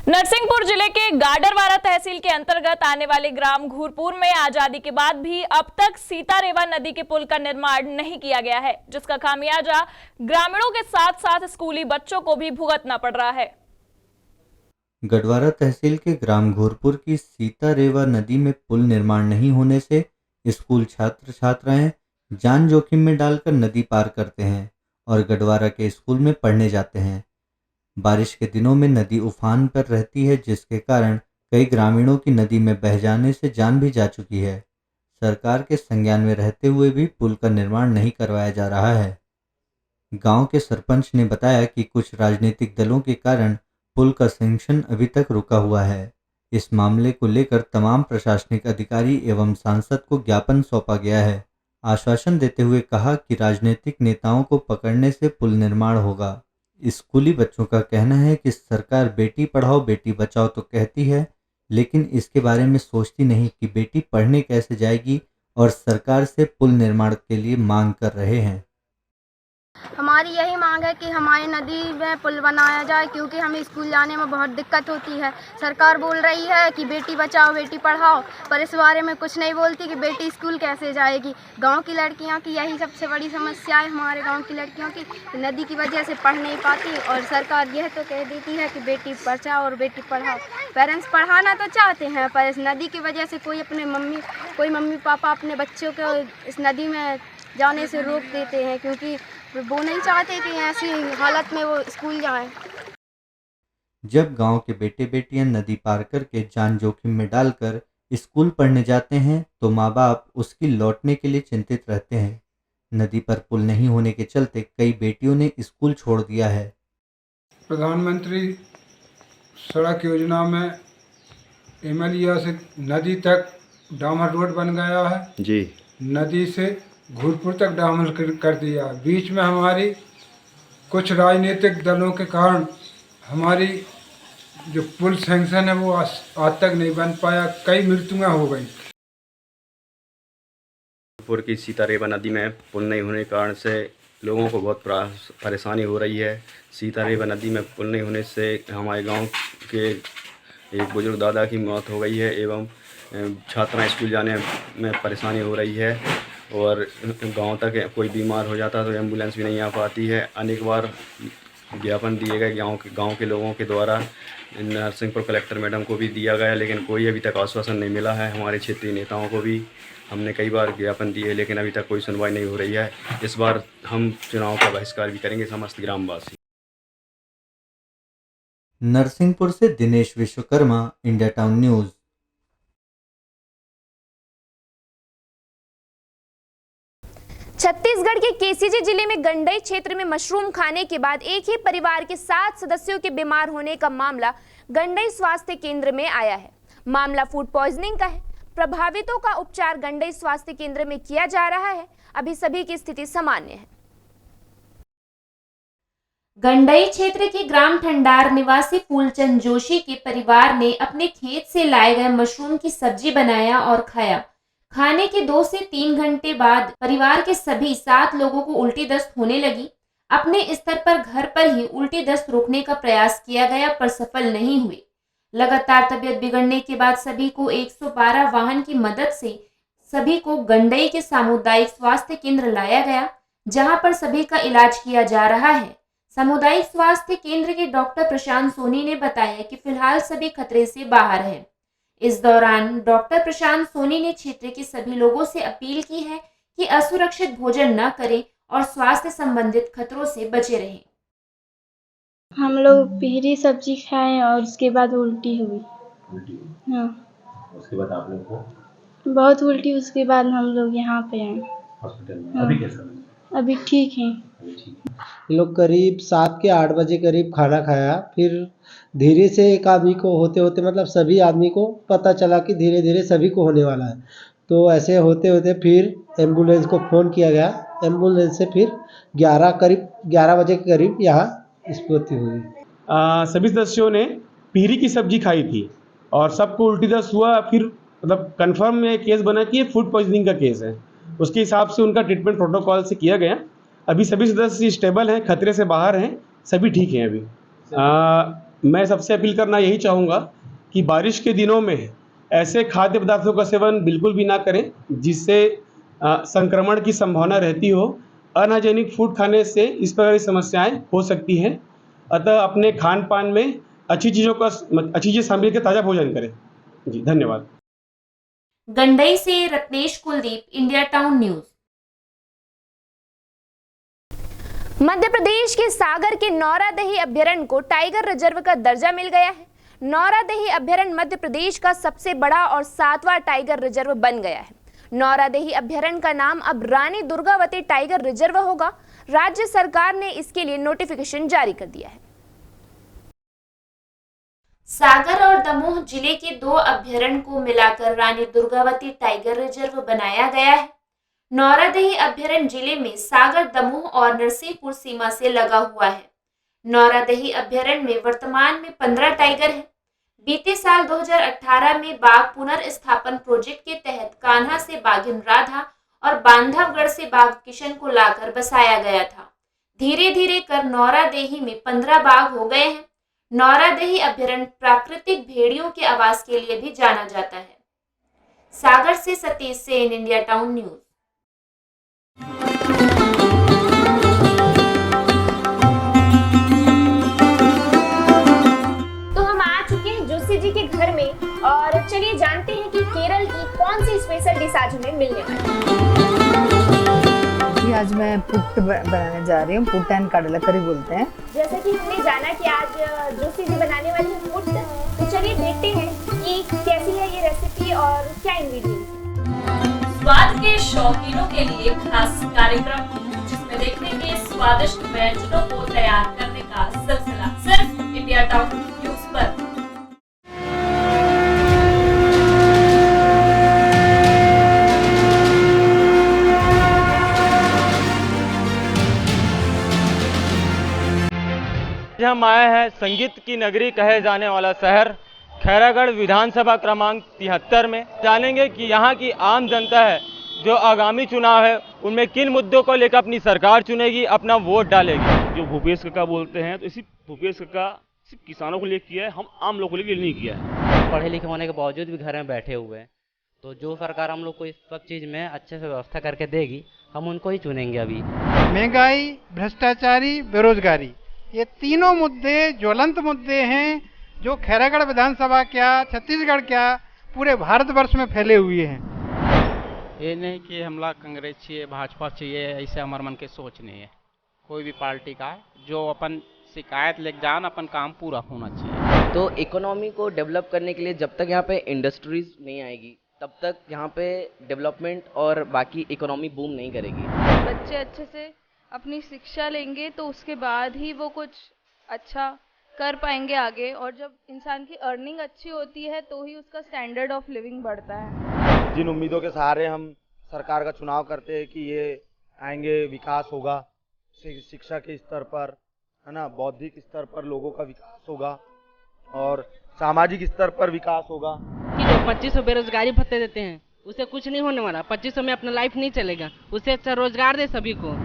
S1: नरसिंहपुर जिले के गाडरवारा तहसील के अंतर्गत आने वाले ग्राम घूरपुर में आजादी के बाद भी अब तक सीता-रेवा नदी के पुल का निर्माण नहीं किया गया है, जिसका खामियाजा ग्रामीणों के साथ साथ स्कूली बच्चों को भी भुगतना पड़ रहा है।
S6: गडवारा तहसील के ग्राम घूरपुर की सीता-रेवा नदी में पुल निर्माण नहीं होने से स्कूल छात्र छात्राएं जान जोखिम में डालकर नदी पार करते हैं और गडवारा के स्कूल में पढ़ने जाते हैं। बारिश के दिनों में नदी उफान पर रहती है, जिसके कारण कई ग्रामीणों की नदी में बह जाने से जान भी जा चुकी है। सरकार के संज्ञान में रहते हुए भी पुल का निर्माण नहीं करवाया जा रहा है। गांव के सरपंच ने बताया कि कुछ राजनीतिक दलों के कारण पुल का सैंक्शन अभी तक रुका हुआ है। इस मामले को लेकर तमाम प्रशासनिक अधिकारी एवं सांसद को ज्ञापन सौंपा गया है। आश्वासन देते हुए कहा कि राजनीतिक नेताओं को पकड़ने से पुल निर्माण होगा। स्कूली बच्चों का कहना है कि सरकार बेटी पढ़ाओ बेटी बचाओ तो कहती है, लेकिन इसके बारे में सोचती नहीं कि बेटी पढ़ने कैसे जाएगी, और सरकार से पुल निर्माण के लिए मांग कर रहे हैं।
S2: हमारी यही मांग है कि हमारी नदी में पुल बनाया जाए, क्योंकि हमें स्कूल जाने में बहुत दिक्कत होती है। सरकार बोल रही है कि बेटी बचाओ बेटी पढ़ाओ, पर इस बारे में कुछ नहीं बोलती कि बेटी स्कूल कैसे जाएगी। गांव की लड़कियों की यही सबसे बड़ी समस्या है। हमारे गांव की लड़कियों की नदी की वजह से पढ़ नहीं पाती, और सरकार यह तो कह देती है कि बेटी बचाओ और बेटी पढ़ाओ। पेरेंट्स पढ़ाना तो चाहते हैं, पर इस नदी की वजह से कोई मम्मी पापा अपने बच्चों को इस नदी में जाने से रोक देते हैं, क्योंकि वो नहीं चाहते कि ऐसी हालत में वो स्कूल जाएं।
S6: जब गांव के बेटे बेटियां नदी पार करके जान जोखिम में डालकर स्कूल पढ़ने जाते हैं तो माँ बाप उसकी लौटने के लिए चिंतित रहते हैं। नदी पर पुल नहीं होने के चलते कई बेटियों ने स्कूल छोड़ दिया है।
S8: प्रधानमंत्री सड़क योजना में इमलिया से नदी तक डामर रोड बन गया है जी। नदी से घूरपुर तक डामर कर दिया। बीच में हमारी कुछ राजनीतिक दलों के कारण हमारी जो पुल सैंक्शन है वो आज तक नहीं बन पाया। कई मृत्युएं हो गई।
S9: घूरपुर की सीतारेवा नदी में पुल नहीं होने के कारण से लोगों को बहुत परेशानी हो रही है। सीतारेवा नदी में पुल नहीं होने से हमारे गांव के एक बुजुर्ग दादा की मौत हो गई है एवं छात्राएं स्कूल जाने में परेशानी हो रही है, और गांव तक कोई बीमार हो जाता तो एम्बुलेंस भी नहीं आ पाती है। अनेक बार ज्ञापन दिए गए गांव के लोगों के द्वारा, नरसिंहपुर कलेक्टर मैडम को भी दिया गया, लेकिन कोई अभी तक आश्वासन नहीं मिला है। हमारे क्षेत्रीय नेताओं को भी हमने कई बार ज्ञापन दिए, लेकिन अभी तक कोई सुनवाई नहीं हो रही है। इस बार हम चुनाव का बहिष्कार भी करेंगे समस्त ग्रामवासी।
S6: नरसिंहपुर से Dinesh Vishwakarma, India Town News.
S10: Chhattisgarh के केसीजी जिले में गंडई क्षेत्र में मशरूम खाने के बाद एक ही परिवार के 7 सदस्यों के बीमार होने का मामला गंडई स्वास्थ्य केंद्र में आया है। मामला फूड पॉइजनिंग का है। प्रभावितों का उपचार गंडई स्वास्थ्य केंद्र में किया जा रहा है। अभी सभी की स्थिति सामान्य है।
S21: गंडई क्षेत्र के ग्राम ठंडार निवासी फूलचंद जोशी के परिवार ने अपने खेत से लाए गए मशरूम की सब्जी बनाया और खाया। खाने के 2 से 3 घंटे बाद परिवार के सभी 7 लोगों को उल्टी दस्त होने लगी। अपने स्तर पर घर पर ही उल्टी दस्त रोकने का प्रयास किया गया, पर सफल नहीं हुए। लगातार तबीयत बिगड़ने के बाद सभी को 112 वाहन की मदद से सभी को गंडई के सामुदायिक स्वास्थ्य केंद्र लाया गया, जहां पर सभी का इलाज किया जा रहा है। सामुदायिक स्वास्थ्य केंद्र के डॉक्टर प्रशांत सोनी ने बताया कि फिलहाल सभी खतरे से बाहर हैं। इस दौरान डॉक्टर प्रशांत सोनी ने क्षेत्र के सभी लोगों से अपील की है कि असुरक्षित भोजन न करें और स्वास्थ्य संबंधित खतरों से बचे रहें।
S2: हम लोग पीरी सब्जी खाएं और उसके बाद उल्टी हुई। हाँ,
S11: उसके बाद आप लोग को
S2: बहुत उल्टी, उसके बाद हम लोग यहाँ पे आए
S11: हॉस्पिटल में।
S2: हाँ।
S11: अभी कैसा है?
S2: अभी ठीक हैं।
S15: लोग करीब 7 के 8 बजे करीब खाना खाया, फिर धीरे से एक आदमी को होते होते मतलब सभी आदमी को पता चला कि धीरे धीरे सभी को होने वाला है। तो ऐसे होते होते फिर एम्बुलेंस को फ़ोन किया गया। एम्बुलेंस से फिर 11 बजे के करीब यहाँ स्थिति हुई।
S11: सभी सदस्यों ने पीरी की सब्जी खाई थी और सबको उल्टी दस्त हुआ। फिर मतलब कंफर्म में केस बना कि ये फूड पॉइजनिंग का केस है। उसके हिसाब से उनका ट्रीटमेंट प्रोटोकॉल से किया गया। अभी सभी सदस्य स्टेबल हैं, खतरे से बाहर हैं, सभी ठीक हैं अभी। मैं सबसे अपील करना यही चाहूँगा कि बारिश के दिनों में ऐसे खाद्य पदार्थों का सेवन बिल्कुल भी ना करें जिससे संक्रमण की संभावना रहती हो। अनहाइजेनिक फूड खाने से इस प्रकार की समस्याएं हो सकती हैं। अतः अपने खान पान में अच्छी चीज़ें शामिल कर ताज़ा भोजन करें। जी धन्यवाद।
S21: गंडई से Ratnesh Kuldeep, India Town News.
S10: Madhya Pradesh के सागर के नौरादेही अभयारण्य को टाइगर रिजर्व का दर्जा मिल गया है। नौरादेही अभयारण्य मध्य प्रदेश का सबसे बड़ा और 7वां टाइगर रिजर्व बन गया है। नौरादेही अभयारण्य का नाम अब रानी दुर्गावती टाइगर रिजर्व होगा। राज्य सरकार ने इसके लिए नोटिफिकेशन जारी कर दिया है। सागर और दमोह जिले के 2 अभयारण्य को मिलाकर रानी दुर्गावती टाइगर रिजर्व बनाया गया है। नौरादेही अभयारण्य जिले में सागर, दमोह और नरसिंहपुर सीमा से लगा हुआ है। नौरादेही अभयारण्य में वर्तमान में 15 टाइगर हैं। बीते साल 2018 में बाघ पुनर्स्थापन प्रोजेक्ट के तहत कान्हा से बाघिन राधा और बांधवगढ़ से बाघ किशन को लाकर बसाया गया था। धीरे धीरे कर नौरादेही में 15 बाघ हो गए हैं। नौरादेही अभयारण्य प्राकृतिक भेड़ियों के आवास के लिए भी जाना जाता है। सागर से Satish Sen, India Town news. तो हम आ चुके हैं जोशी जी के घर में और चलिए जानते हैं कि केरल की कौन सी स्पेशल डिश आज हमें मिलने वाली
S3: है। आज मैं पुट्ट बनाने जा रही हूँ। पुट्ट एंड कडला करी बोलते हैं।
S10: जैसा कि हमने जाना कि आज जोशी जी बनाने वाली है पुट्ट, तो चलिए देखते हैं कि कैसी है ये रेसिपी और क्या इंग्रेडिएंट्स।
S1: स्वाद के शौकीनों के लिए खास कार्यक्रम जिसमें देखेंगे स्वादिष्ट व्यंजनों को तैयार करने का सिलसिला सिर्फ इंडिया टाउन न्यूज पर।
S12: हम आए हैं संगीत की नगरी कहे जाने वाला शहर खैरागढ़ विधानसभा क्रमांक 73 में। जानेंगे कि यहाँ की आम जनता है जो आगामी चुनाव है उनमें किन मुद्दों को लेकर अपनी सरकार चुनेगी, अपना वोट डालेगी।
S13: जो भूपेश काका बोलते हैं तो इसी भूपेश काका सिर्फ किसानों को लिए किया है, हम आम लोगों के लिए नहीं किया है।
S14: पढ़े लिखे होने के बावजूद भी घर में बैठे हुए हैं, तो जो सरकार हम लोग को इस सब चीज़ में अच्छे से व्यवस्था करके देगी हम उनको ही चुनेंगे। अभी
S5: महंगाई, भ्रष्टाचारी, बेरोजगारी, ये तीनों मुद्दे ज्वलंत मुद्दे हैं जो खैरागढ़ विधानसभा क्या, छत्तीसगढ़ क्या, पूरे भारतवर्ष में फैले हुए हैं।
S16: ये नहीं कि हमला कांग्रेस चाहिए, भाजपा चाहिए, ऐसे हमारे मन के सोच नहीं है। कोई भी पार्टी का जो अपन शिकायत लेके जान, अपन काम पूरा होना चाहिए।
S17: तो इकोनॉमी को डेवलप करने के लिए जब तक यहाँ पे इंडस्ट्रीज नहीं आएगी तब तक यहाँ पे डेवलपमेंट और बाकी इकोनॉमी बूम नहीं करेगी।
S18: बच्चे अच्छे से अपनी शिक्षा लेंगे तो उसके बाद ही वो कुछ अच्छा कर पाएंगे आगे, और जब इंसान की अर्निंग अच्छी होती है तो ही उसका स्टैंडर्ड ऑफ लिविंग बढ़ता है।
S19: जिन उम्मीदों के सहारे हम सरकार का चुनाव करते हैं कि ये आएंगे, विकास होगा शिक्षा के स्तर पर, है ना, बौद्धिक स्तर पर लोगों का विकास होगा और सामाजिक स्तर पर विकास होगा।
S20: कि जो 2500 बेरोजगारी भत्ते देते हैं उससे कुछ नहीं होने वाला। 2500 में अपना लाइफ नहीं चलेगा, उससे अच्छा रोजगार दे सभी को।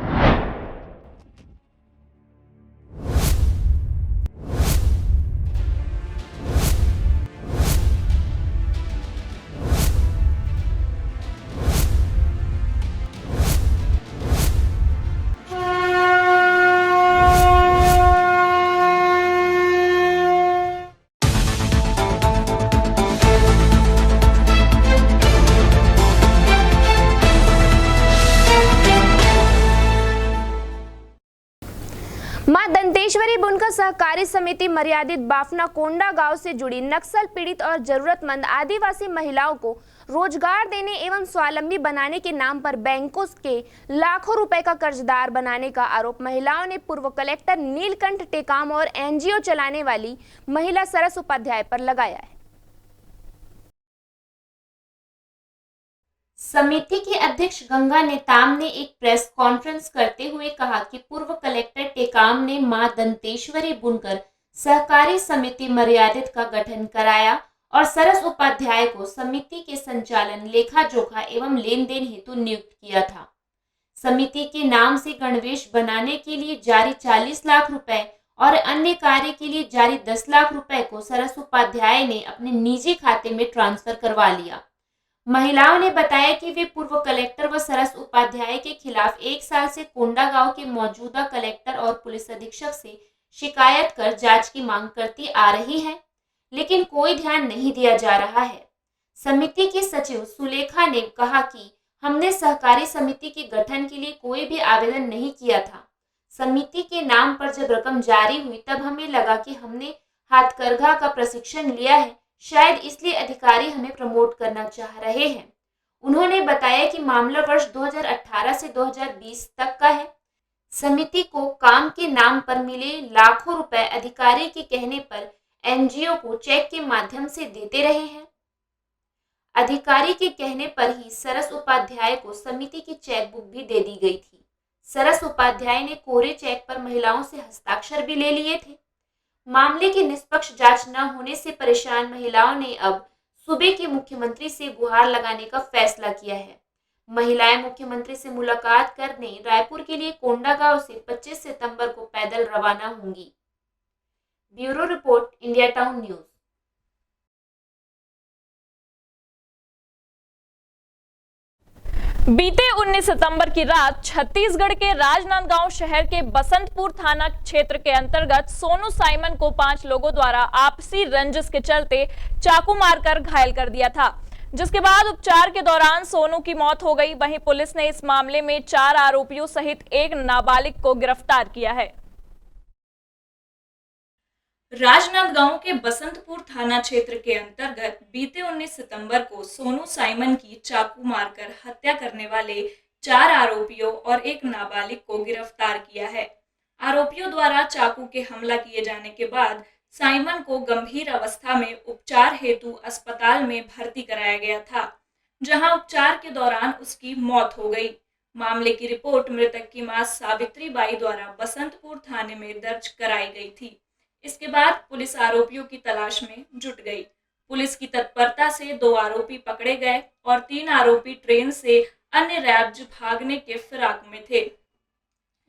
S10: मां दंतेश्वरी बुनकर सहकारी समिति मर्यादित बाफना कोंडा गांव से जुड़ी नक्सल पीड़ित और जरूरतमंद आदिवासी महिलाओं को रोजगार देने एवं स्वावलंबी बनाने के नाम पर बैंकों के लाखों रुपए का कर्जदार बनाने का आरोप महिलाओं ने पूर्व कलेक्टर नीलकंठ टेकाम और एनजीओ चलाने वाली महिला सरस उपाध्याय पर लगाया है। समिति के अध्यक्ष गंगा नेताम ने एक प्रेस कॉन्फ्रेंस करते हुए कहा कि पूर्व कलेक्टर टेकाम ने मां दंतेश्वरी बुनकर सहकारी समिति मर्यादित का गठन कराया और सरस उपाध्याय को समिति के संचालन, लेखा जोखा एवं लेन देन हेतु नियुक्त किया था। समिति के नाम से गणवेश बनाने के लिए जारी 40 लाख रुपए और अन्य कार्य के लिए जारी 10 लाख रुपए को सरस उपाध्याय ने अपने निजी खाते में ट्रांसफर करवा लिया। महिलाओं ने बताया कि वे पूर्व कलेक्टर व सरस उपाध्याय के खिलाफ 1 साल से कोंडा गांव के मौजूदा कलेक्टर और पुलिस अधीक्षक से शिकायत कर जांच की मांग करती आ रही हैं, लेकिन कोई ध्यान नहीं दिया जा रहा है। समिति की सचिव सुलेखा ने कहा कि हमने सहकारी समिति के गठन के लिए कोई भी आवेदन नहीं किया था। समिति के नाम पर जब रकम जारी हुई तब हमें लगा कि हमने हाथकरघा का प्रशिक्षण लिया है, शायद इसलिए अधिकारी हमें प्रमोट करना चाह रहे हैं। उन्होंने बताया कि मामला वर्ष 2018 से 2020 तक का है। समिति को काम के नाम पर मिले लाखों रुपए अधिकारी के कहने पर एनजीओ को चेक के माध्यम से देते रहे हैं। अधिकारी के कहने पर ही सरस उपाध्याय को समिति की चेकबुक भी दे दी गई थी। सरस उपाध्याय ने कोरे चेक पर महिलाओं से हस्ताक्षर भी ले लिए थे। मामले की निष्पक्ष जांच न होने से परेशान महिलाओं ने अब सूबे के मुख्यमंत्री से गुहार लगाने का फैसला किया है। महिलाएं मुख्यमंत्री से मुलाकात करने रायपुर के लिए कोंडागांव से 25 सितंबर को पैदल रवाना होंगी। Bureau report, India Town news.
S1: बीते 19 सितंबर की रात छत्तीसगढ़ के राजनांदगांव शहर के बसंतपुर थाना क्षेत्र के अंतर्गत सोनू साइमन को 5 लोगों द्वारा आपसी रंजिश के चलते चाकू मारकर घायल कर दिया था, जिसके बाद उपचार के दौरान सोनू की मौत हो गई। वहीं पुलिस ने इस मामले में 4 आरोपियों सहित एक नाबालिग को गिरफ्तार किया है। राजनांदगांव के बसंतपुर थाना क्षेत्र के अंतर्गत बीते 19 सितंबर को सोनू साइमन की चाकू मारकर हत्या करने वाले 4 आरोपियों और एक नाबालिग को गिरफ्तार किया है। आरोपियों द्वारा चाकू के हमला किए जाने के बाद साइमन को गंभीर अवस्था में उपचार हेतु अस्पताल में भर्ती कराया गया था, जहां उपचार के दौरान उसकी मौत हो गई। मामले की रिपोर्ट मृतक की मां सावित्री बाई द्वारा बसंतपुर थाने में दर्ज कराई गई थी। इसके बाद पुलिस आरोपियों की तलाश में जुट गई। पुलिस की तत्परता से 2 आरोपी पकड़े गए और 3 आरोपी ट्रेन से अन्य राज्य भागने के फिराक में थे,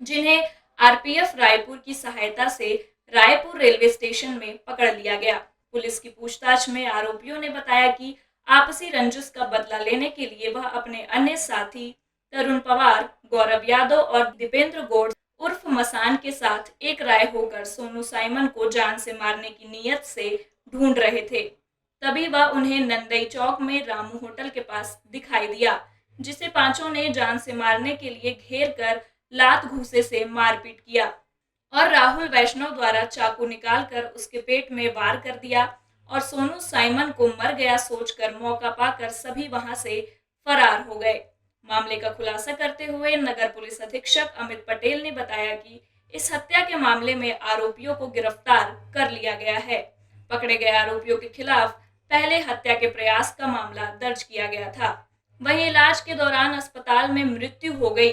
S1: जिन्हें आरपीएफ रायपुर की सहायता से रायपुर रेलवे स्टेशन में पकड़ लिया गया। पुलिस की पूछताछ में आरोपियों ने बताया कि आपसी रंजिश का बदला लेने के लिए वह अपने अन्य साथी तरुण पवार, गौरव यादव और दीपेंद्र गौड़ उर्फ मसान के साथ एक राय होकर सोनू साइमन को जान से मारने की नीयत से ढूंढ रहे थे। तभी वह उन्हें नंदई चौक में रामू होटल के पास दिखाई दिया, जिसे पांचों ने जान से मारने के लिए घेर कर लात घूंसे से मारपीट किया और राहुल वैष्णव द्वारा चाकू निकालकर उसके पेट में वार कर दिया और सोनू साइमन को मर गया सोचकर मौका पाकर सभी वहां से फरार हो गए। मामले का खुलासा करते हुए नगर पुलिस अधीक्षक अमित पटेल ने बताया कि इस हत्या के मामले में आरोपियों को गिरफ्तार कर लिया गया है। पकड़े गए आरोपियों के खिलाफ पहले हत्या के प्रयास का मामला दर्ज किया गया था। वहीं इलाज के दौरान अस्पताल में मृत्यु हो गई,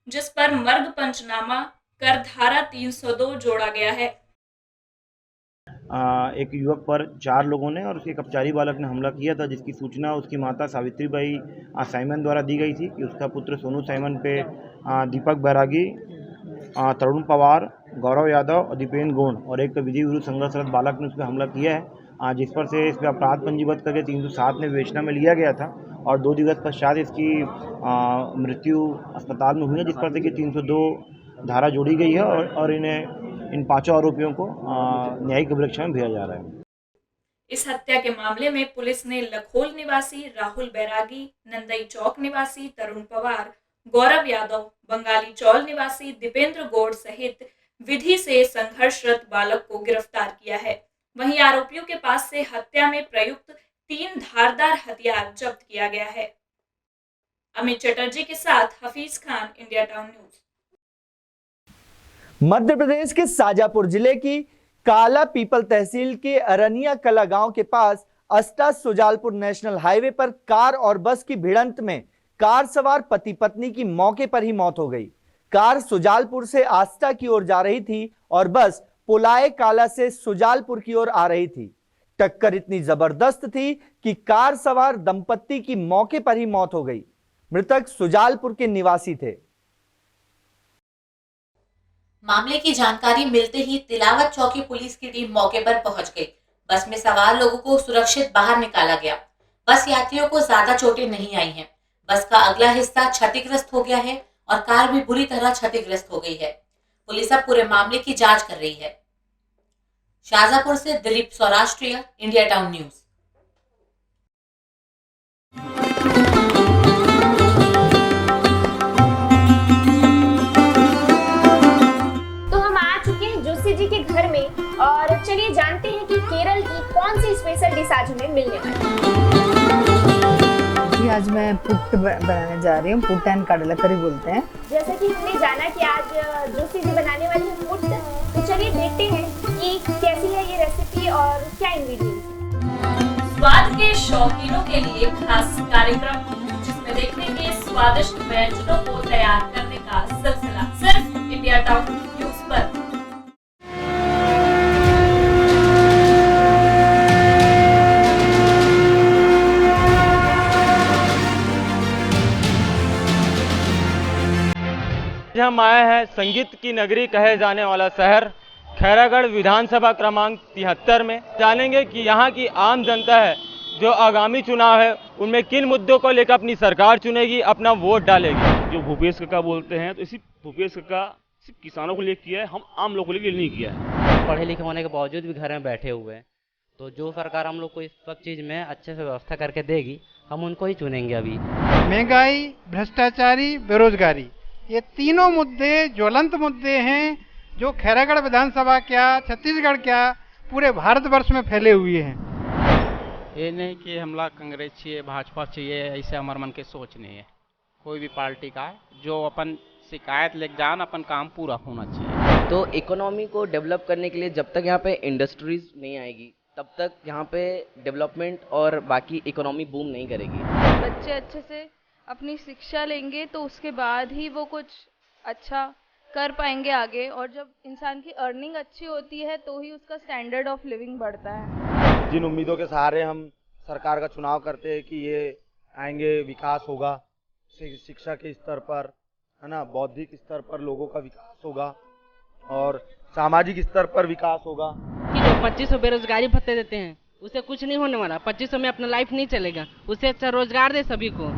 S1: जिस पर मर्ग पंचनामा कर धारा 302 जोड़ा गया है।
S4: एक युवक पर 4 लोगों ने और उसके एक अपचारी बालक ने हमला किया था, जिसकी सूचना उसकी माता सावित्रीबाई साइमन द्वारा दी गई थी कि उसका पुत्र सोनू साइमन पे दीपक बैरागी, तरुण पवार, गौरव यादव और दीपेंद्र गौड़ और एक विधि विरुद्ध संघर्षरत बालक ने उस पर हमला किया है, जिस पर से इस पर अपराध पंजीबद्ध करके 307 में विवेचना में लिया गया था और 2 दिवस पश्चात इसकी मृत्यु अस्पताल में हुई है, जिस पर से कि 302 धारा जोड़ी गई है और इन 5 आरोपियों को न्यायिक परीक्षा में भेजा जा रहा है।
S1: इस हत्या के मामले में पुलिस ने लखोल निवासी राहुल बैरागी, नंदई चौक निवासी तरुण पवार, गौरव यादव, बंगाली चौल निवासी दीपेंद्र गौड़ सहित विधि से संघर्षरत बालक को गिरफ्तार किया है। वहीं आरोपियों के पास से हत्या में प्रयुक्त 3 धारदार हथियार जब्त किया गया है। अमित चटर्जी के साथ Hafeez Khan, India Town News.
S22: Madhya Pradesh के शाजापुर जिले की काला पीपल तहसील के अरनिया कला गांव के पास अस्टा सुजालपुर नेशनल हाईवे पर कार और बस की भिड़ंत में कार सवार पति पत्नी की मौके पर ही मौत हो गई। कार सुजालपुर से आस्टा की ओर जा रही थी और बस पुलाए काला से सुजालपुर की ओर आ रही थी। टक्कर इतनी जबरदस्त थी कि कार सवार दंपत्ति की मौके पर ही मौत हो गई। मृतक सुजालपुर के निवासी थे।
S21: मामले की जानकारी मिलते ही तिलावत चौकी पुलिस की टीम मौके पर पहुंच गई। बस में सवार लोगों को सुरक्षित बाहर निकाला गया। बस यात्रियों को ज्यादा चोटें नहीं आई हैं। बस का अगला हिस्सा क्षतिग्रस्त हो गया है और कार भी बुरी तरह क्षतिग्रस्त हो गई है। पुलिस अब पूरे मामले की जांच कर रही है। शाजापुर से दिलीप सौराष्ट्रिया, इंडिया टाउन न्यूज।
S10: सी स्पेशल डिश आज हमें मिलने वाली है।
S3: जी आज मैं पुट बनाने जा रही हूँ। पुट एंड कडला करी बोलते हैं।
S10: जैसे कि हमने जाना कि आज जोशी जी बनाने वाली है पुट, तो चलिए देखते हैं कि कैसी है ये रेसिपी और क्या इंग्रेडिएंट्स।
S1: स्वाद के शौकीनों के लिए खास कार्यक्रम जिसमें देखेंगे स्वादिष्ट व्यंजनों को तैयार करने का सिलसिला सिर्फ इंडिया टाउन न्यूज पर।
S12: हम आए हैं संगीत की नगरी कहे जाने वाला शहर खैरागढ़ विधानसभा क्रमांक 73 में। जानेंगे कि यहाँ की आम जनता है जो आगामी चुनाव है उनमें किन मुद्दों को लेकर अपनी सरकार चुनेगी, अपना वोट डालेगी।
S13: जो भूपेश काका बोलते हैं तो इसी भूपेश काका सिर्फ किसानों को लेकर किया है, हम आम लोगों के लिए नहीं किया है।
S14: पढ़े लिखे होने के बावजूद भी घर में बैठे हुए हैं, तो जो सरकार हम लोग को इस सब चीज़ में अच्छे से व्यवस्था करके देगी हम उनको ही चुनेंगे। अभी
S5: महंगाई, भ्रष्टाचारी, बेरोजगारी, ये तीनों मुद्दे ज्वलंत मुद्दे हैं जो खैरागढ़ विधानसभा क्या, छत्तीसगढ़ क्या, पूरे भारतवर्ष में फैले हुए हैं।
S16: ये नहीं कि हमला कांग्रेस चाहिए, भाजपा चाहिए, ऐसे हमारे मन के सोच नहीं है। कोई भी पार्टी का है जो अपन शिकायत लेके जान, अपन काम पूरा होना चाहिए।
S17: तो इकोनॉमी को डेवलप करने के लिए जब तक यहाँ पे इंडस्ट्रीज नहीं आएगी तब तक यहाँ पे डेवलपमेंट और बाकी इकोनॉमी बूम नहीं करेगी।
S18: बच्चे अच्छे से अपनी शिक्षा लेंगे तो उसके बाद ही वो कुछ अच्छा कर पाएंगे आगे, और जब इंसान की अर्निंग अच्छी होती है तो ही उसका स्टैंडर्ड ऑफ लिविंग बढ़ता है।
S19: जिन उम्मीदों के सहारे हम सरकार का चुनाव करते हैं कि ये आएंगे, विकास होगा शिक्षा के स्तर पर, है ना, बौद्धिक स्तर पर लोगों का विकास होगा और सामाजिक स्तर पर विकास होगा।
S20: कि जो 2500 बेरोजगारी भत्ते देते हैं उससे कुछ नहीं होने वाला। 2500 में अपना लाइफ नहीं चलेगा, उससे अच्छा रोजगार दे सभी को।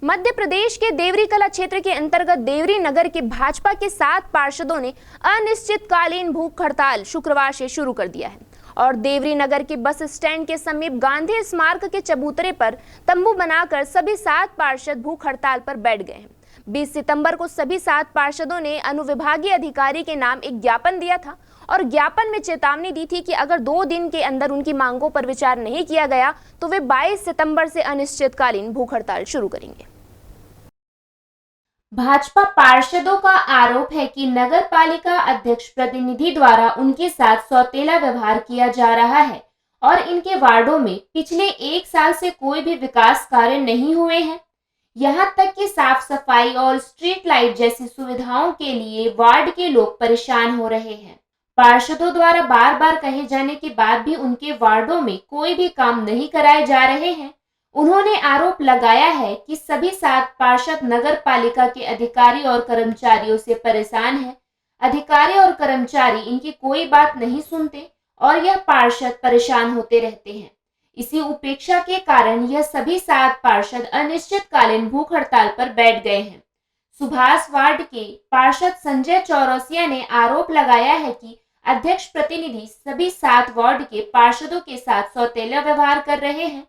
S10: मध्य प्रदेश के देवरी कला क्षेत्र के अंतर्गत देवरी नगर के भाजपा के 7 पार्षदों ने अनिश्चितकालीन भूख हड़ताल शुक्रवार से शुरू कर दिया है और देवरी नगर के बस स्टैंड के समीप गांधी स्मारक के चबूतरे पर तंबू बनाकर सभी 7 पार्षद भूख हड़ताल पर बैठ गए हैं। 20 सितंबर को सभी 7 पार्षदों ने अनुविभागीय अधिकारी के नाम एक ज्ञापन दिया था और ज्ञापन में चेतावनी दी थी कि अगर 2 दिन के अंदर उनकी मांगों पर विचार नहीं किया गया तो वे 22 सितंबर से अनिश्चितकालीन भूख हड़ताल शुरू करेंगे। भाजपा पार्षदों का आरोप है कि नगर पालिका अध्यक्ष प्रतिनिधि द्वारा उनके साथ सौतेला व्यवहार किया जा रहा है और इनके वार्डों में पिछले 1 साल से कोई भी विकास कार्य नहीं हुए हैं। यहां तक कि साफ सफाई और स्ट्रीट लाइट जैसी सुविधाओं के लिए वार्ड के लोग परेशान हो रहे हैं। पार्षदों द्वारा बार बार कहे जाने के बाद भी उनके वार्डों में कोई भी काम नहीं कराए जा रहे हैं। उन्होंने आरोप लगाया है कि सभी 7 पार्षद नगर पालिका के अधिकारी और कर्मचारियों से परेशान हैं। अधिकारी और कर्मचारी इनकी कोई बात नहीं सुनते और यह पार्षद परेशान होते रहते हैं। इसी उपेक्षा के कारण यह सभी 7 पार्षद अनिश्चितकालीन भूख हड़ताल पर बैठ गए हैं। सुभाष वार्ड के पार्षद संजय चौरसिया ने आरोप लगाया है कि अध्यक्ष प्रतिनिधि सभी 7 वार्ड के पार्षदों के साथ सौतेला व्यवहार कर रहे हैं,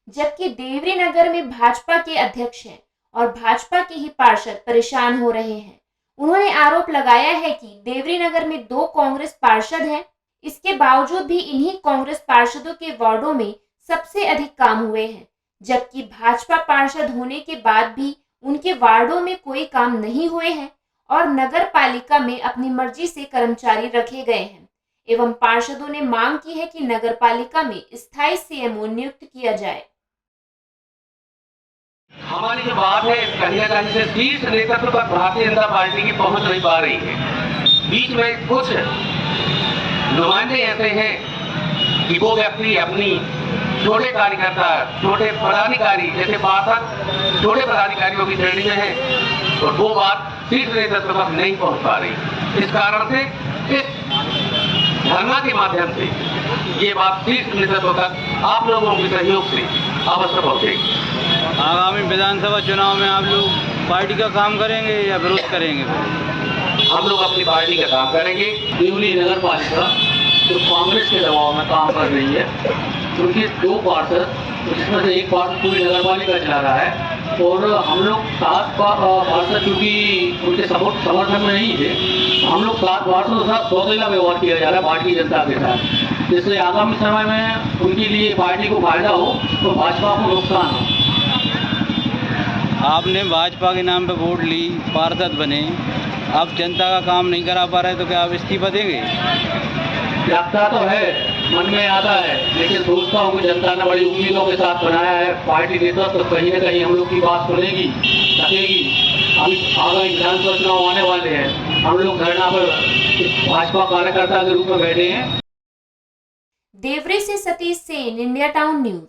S10: जबकि देवरी नगर में भाजपा के अध्यक्ष हैं और भाजपा के ही पार्षद परेशान हो रहे हैं। उन्होंने आरोप लगाया है कि देवरी नगर में 2 कांग्रेस पार्षद हैं, इसके बावजूद भी इन्हीं कांग्रेस पार्षदों के वार्डों में सबसे अधिक काम हुए हैं, जबकि भाजपा पार्षद होने के बाद भी उनके वार्डों में कोई काम नहीं हुए हैं और नगर पालिका में अपनी मर्जी से कर्मचारी रखे गए हैं। एवं पार्षदों ने मांग की है कि नगर पालिका में स्थायी सीएमओ नियुक्त किया जाए।
S7: हमारी जो बात है कहीं ना कहीं से शीर्ष नेतृत्व पर भारतीय जनता पार्टी की पहुंच नहीं पा रही है। बीच में कुछ नुमाइंदे ऐसे हैं कि वो व्यक्ति अपनी छोटे कार्यकर्ता, छोटे पदाधिकारी, जैसे पार्षद छोटे पदाधिकारियों की श्रेणी में है और वो बात शीर्ष नेतृत्व तक नहीं पहुंच पा रही। इस कारण से इस धरना के माध्यम से ये बात शीर्ष नेतृत्व तक आप लोगों के सहयोग से अवश्य पहुंचेगी।
S8: आगामी विधानसभा चुनाव में आप लोग पार्टी का काम करेंगे या विरोध करेंगे?
S7: हम लोग अपनी पार्टी का काम करेंगे। देवली नगर पालिका जो कांग्रेस के दबाव में काम कर रही है, उनके 2 पार्षद, जिसमें से एक पार्षद पूरी नगर पालिका चला रहा है और हम लोग 7 पार्षद चूँकि उनके समर्थन में नहीं थे, हम लोग 7 पार्षदों के साथ सौदेला व्यवहार किया जा रहा है भारतीय जनता के साथ, जिससे आगामी समय में उनके लिए पार्टी को फायदा हो तो भाजपा को नुकसान हो।
S8: आपने भाजपा के नाम पे वोट ली, पार्षद बने, अब जनता का काम नहीं करा पा रहे तो क्या आप इस्तीफा देंगे?
S7: लगता तो है, मन में आता है, लेकिन सोचता हूँ कि जनता ने बड़ी उम्मीदों के साथ बनाया है पार्टी नेतृत्व, तो कहीं न कहीं हम लोग की बात सुनेगी, सकेगी। अभी आगामी विधानसभा चुनाव आने वाले हैं, हम लोग धरना पर भाजपा कार्यकर्ता के रूप में बैठे हैं।
S10: देवरी से Satish Sen, India Town News.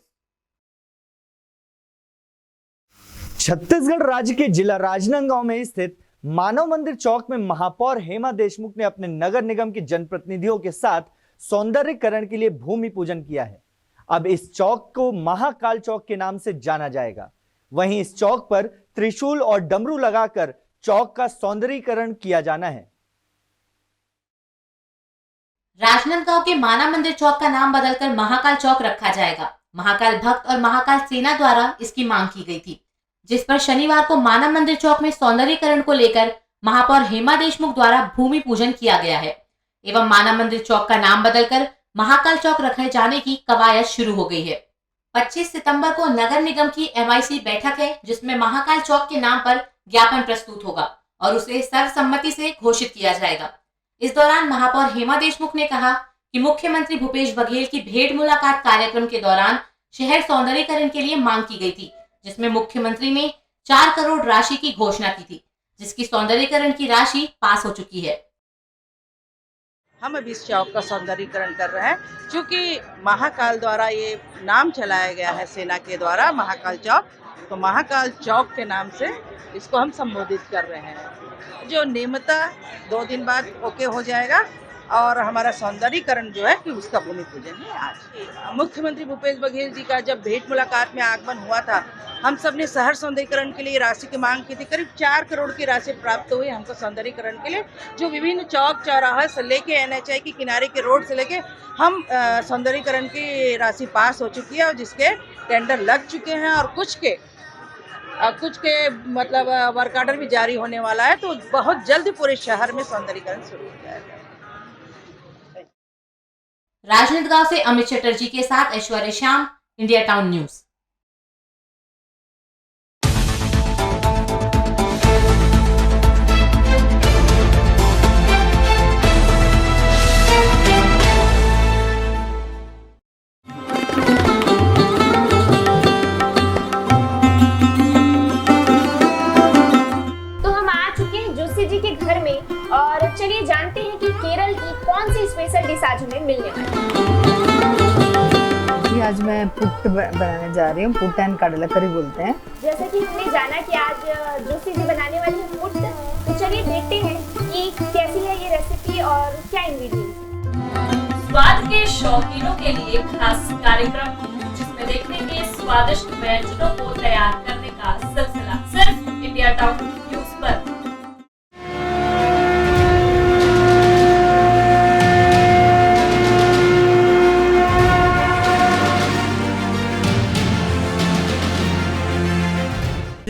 S22: Chhattisgarh राज्य के जिला राजनांदगांव में स्थित मानव मंदिर चौक में महापौर हेमा देशमुख ने अपने नगर निगम के जनप्रतिनिधियों के साथ सौंदर्यीकरण के लिए भूमि पूजन किया है। अब इस चौक को महाकाल चौक के नाम से जाना जाएगा। वहीं इस चौक पर त्रिशूल और डमरू लगाकर चौक का सौंदर्यीकरण किया जाना है।
S21: राजनांदगांव के मानव मंदिर चौक का नाम बदलकर महाकाल चौक रखा जाएगा। महाकाल भक्त और महाकाल सेना द्वारा इसकी मांग की गई थी, जिस पर शनिवार को मानव मंदिर चौक में सौंदर्यीकरण को लेकर महापौर हेमा देशमुख द्वारा भूमि पूजन किया गया है एवं मानव मंदिर चौक का नाम बदलकर महाकाल चौक रखे जाने की कवायद शुरू हो गई है। 25 सितंबर को नगर निगम की MIC बैठक है, जिसमें महाकाल चौक के नाम पर ज्ञापन प्रस्तुत होगा और उसे सर्वसम्मति से घोषित किया जाएगा। इस दौरान महापौर हेमा देशमुख ने कहा कि मुख्यमंत्री भूपेश बघेल की भेंट मुलाकात कार्यक्रम के दौरान शहर सौंदर्यीकरण के लिए मांग की गई थी, जिसमें मुख्यमंत्री ने 4 करोड़ राशि की घोषणा की थी, जिसकी सौंदर्यीकरण की राशि पास हो चुकी है।
S9: हम अभी इस चौक का सौंदर्यीकरण कर रहे हैं, क्योंकि महाकाल द्वारा ये नाम चलाया गया है सेना के द्वारा महाकाल चौक, तो महाकाल चौक के नाम से इसको हम संबोधित कर रहे हैं। जो नियमितः 2 दिन बाद ओके हो जाएगा और हमारा सौंदर्यीकरण जो है कि उसका भूमि पूजन है आज। मुख्यमंत्री भूपेश बघेल जी का जब भेंट मुलाकात में आगमन हुआ था, हम सब ने शहर सौंदर्यीकरण के लिए राशि की मांग की थी। करीब 4 करोड़ की राशि प्राप्त हुई हमको सौंदर्यीकरण के लिए, जो विभिन्न चौक चौराहा से लेके NHI के किनारे के रोड से लेके हम सौंदर्यीकरण की राशि पास हो चुकी है और जिसके टेंडर लग चुके हैं और कुछ के मतलब वर्क ऑर्डर भी जारी होने वाला है, तो बहुत जल्द पूरे शहर में सौंदर्यीकरण शुरू हो जाएगा।
S21: राजनांदगांव से अमित चटर्जी के साथ Aishwarya Shyam, India Town news.
S10: तो हम आ चुके हैं जोशी जी के घर में और चलिए जानते हैं कि केरल की कौन सी स्पेशल डिश आज हमें मिलने वाली है।
S3: आज मैं पुट्ट बनाने जा रही हूँ। पुट्ट एंड कडला करी बोलते हैं।
S10: जैसा कि हमने जाना कि आज जोशी जी बनाने वाली है पुट्ट, तो चलिए देखते हैं कि कैसी है ये रेसिपी और क्या इंग्रेडिएंट्स।
S1: स्वाद के शौकीनों के लिए खास कार्यक्रम, जिसमें देखेंगे स्वादिष्ट व्यंजनों को तैयार करने का सिलसिला, सिर्फ इंडिया टाउन न्यूज पर।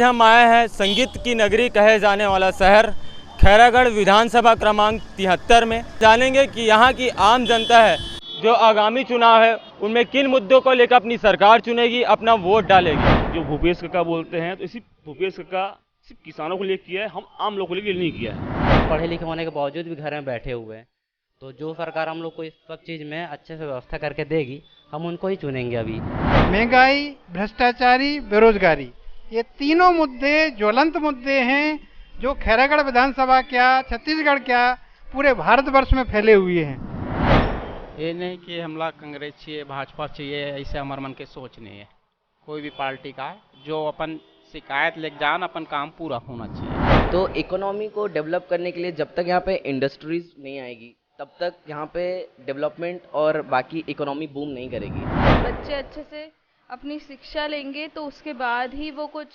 S12: हम आए हैं संगीत की नगरी कहे जाने वाला शहर खैरागढ़ विधानसभा क्रमांक 73 में। जानेंगे कि यहाँ की आम जनता है जो आगामी चुनाव है उनमें किन मुद्दों को लेकर अपनी सरकार चुनेगी, अपना वोट डालेगी।
S13: जो भूपेश काका बोलते हैं, तो इसी भूपेश काका सिर्फ किसानों को लिए किया है, हम आम लोगों के लिए नहीं किया है।
S14: पढ़े लिखे होने के बावजूद भी घर में बैठे हुए हैं, तो जो सरकार हम लोग को इस सब चीज़ में अच्छे से व्यवस्था करके देगी, हम उनको ही चुनेंगे। अभी
S5: महंगाई, भ्रष्टाचारी, बेरोजगारी, ये तीनों मुद्दे ज्वलंत मुद्दे हैं जो खैरागढ़ विधानसभा क्या, छत्तीसगढ़ क्या, पूरे भारतवर्ष में फैले हुए हैं।
S16: ये नहीं कि हमला कांग्रेस चाहिए, भाजपा चाहिए, ऐसे हमारे मन के सोच नहीं है। कोई भी पार्टी का जो अपन शिकायत लेके जान, अपन काम पूरा होना चाहिए।
S17: तो इकोनॉमी को डेवलप करने के लिए जब तक यहाँ पे इंडस्ट्रीज नहीं आएगी, तब तक यहाँ पे डेवलपमेंट और बाकी इकोनॉमी बूम नहीं करेगी।
S18: बच्चे अच्छे से अपनी शिक्षा लेंगे तो उसके बाद ही वो कुछ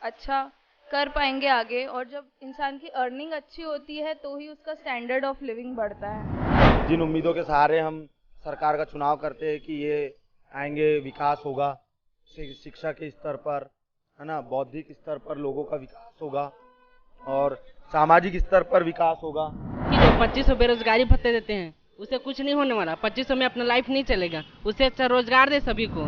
S18: अच्छा कर पाएंगे आगे, और जब इंसान की अर्निंग अच्छी होती है तो ही उसका स्टैंडर्ड ऑफ लिविंग बढ़ता है।
S19: जिन उम्मीदों के सहारे हम सरकार का चुनाव करते हैं कि ये आएंगे, विकास होगा शिक्षा के स्तर पर, है ना, बौद्धिक स्तर पर लोगों का विकास होगा और सामाजिक स्तर पर विकास होगा।
S20: कि जो 2500 बेरोजगारी भत्ते देते हैं उससे कुछ नहीं होने वाला। 2500 में अपना लाइफ नहीं चलेगा, उससे अच्छा रोजगार दे सभी को।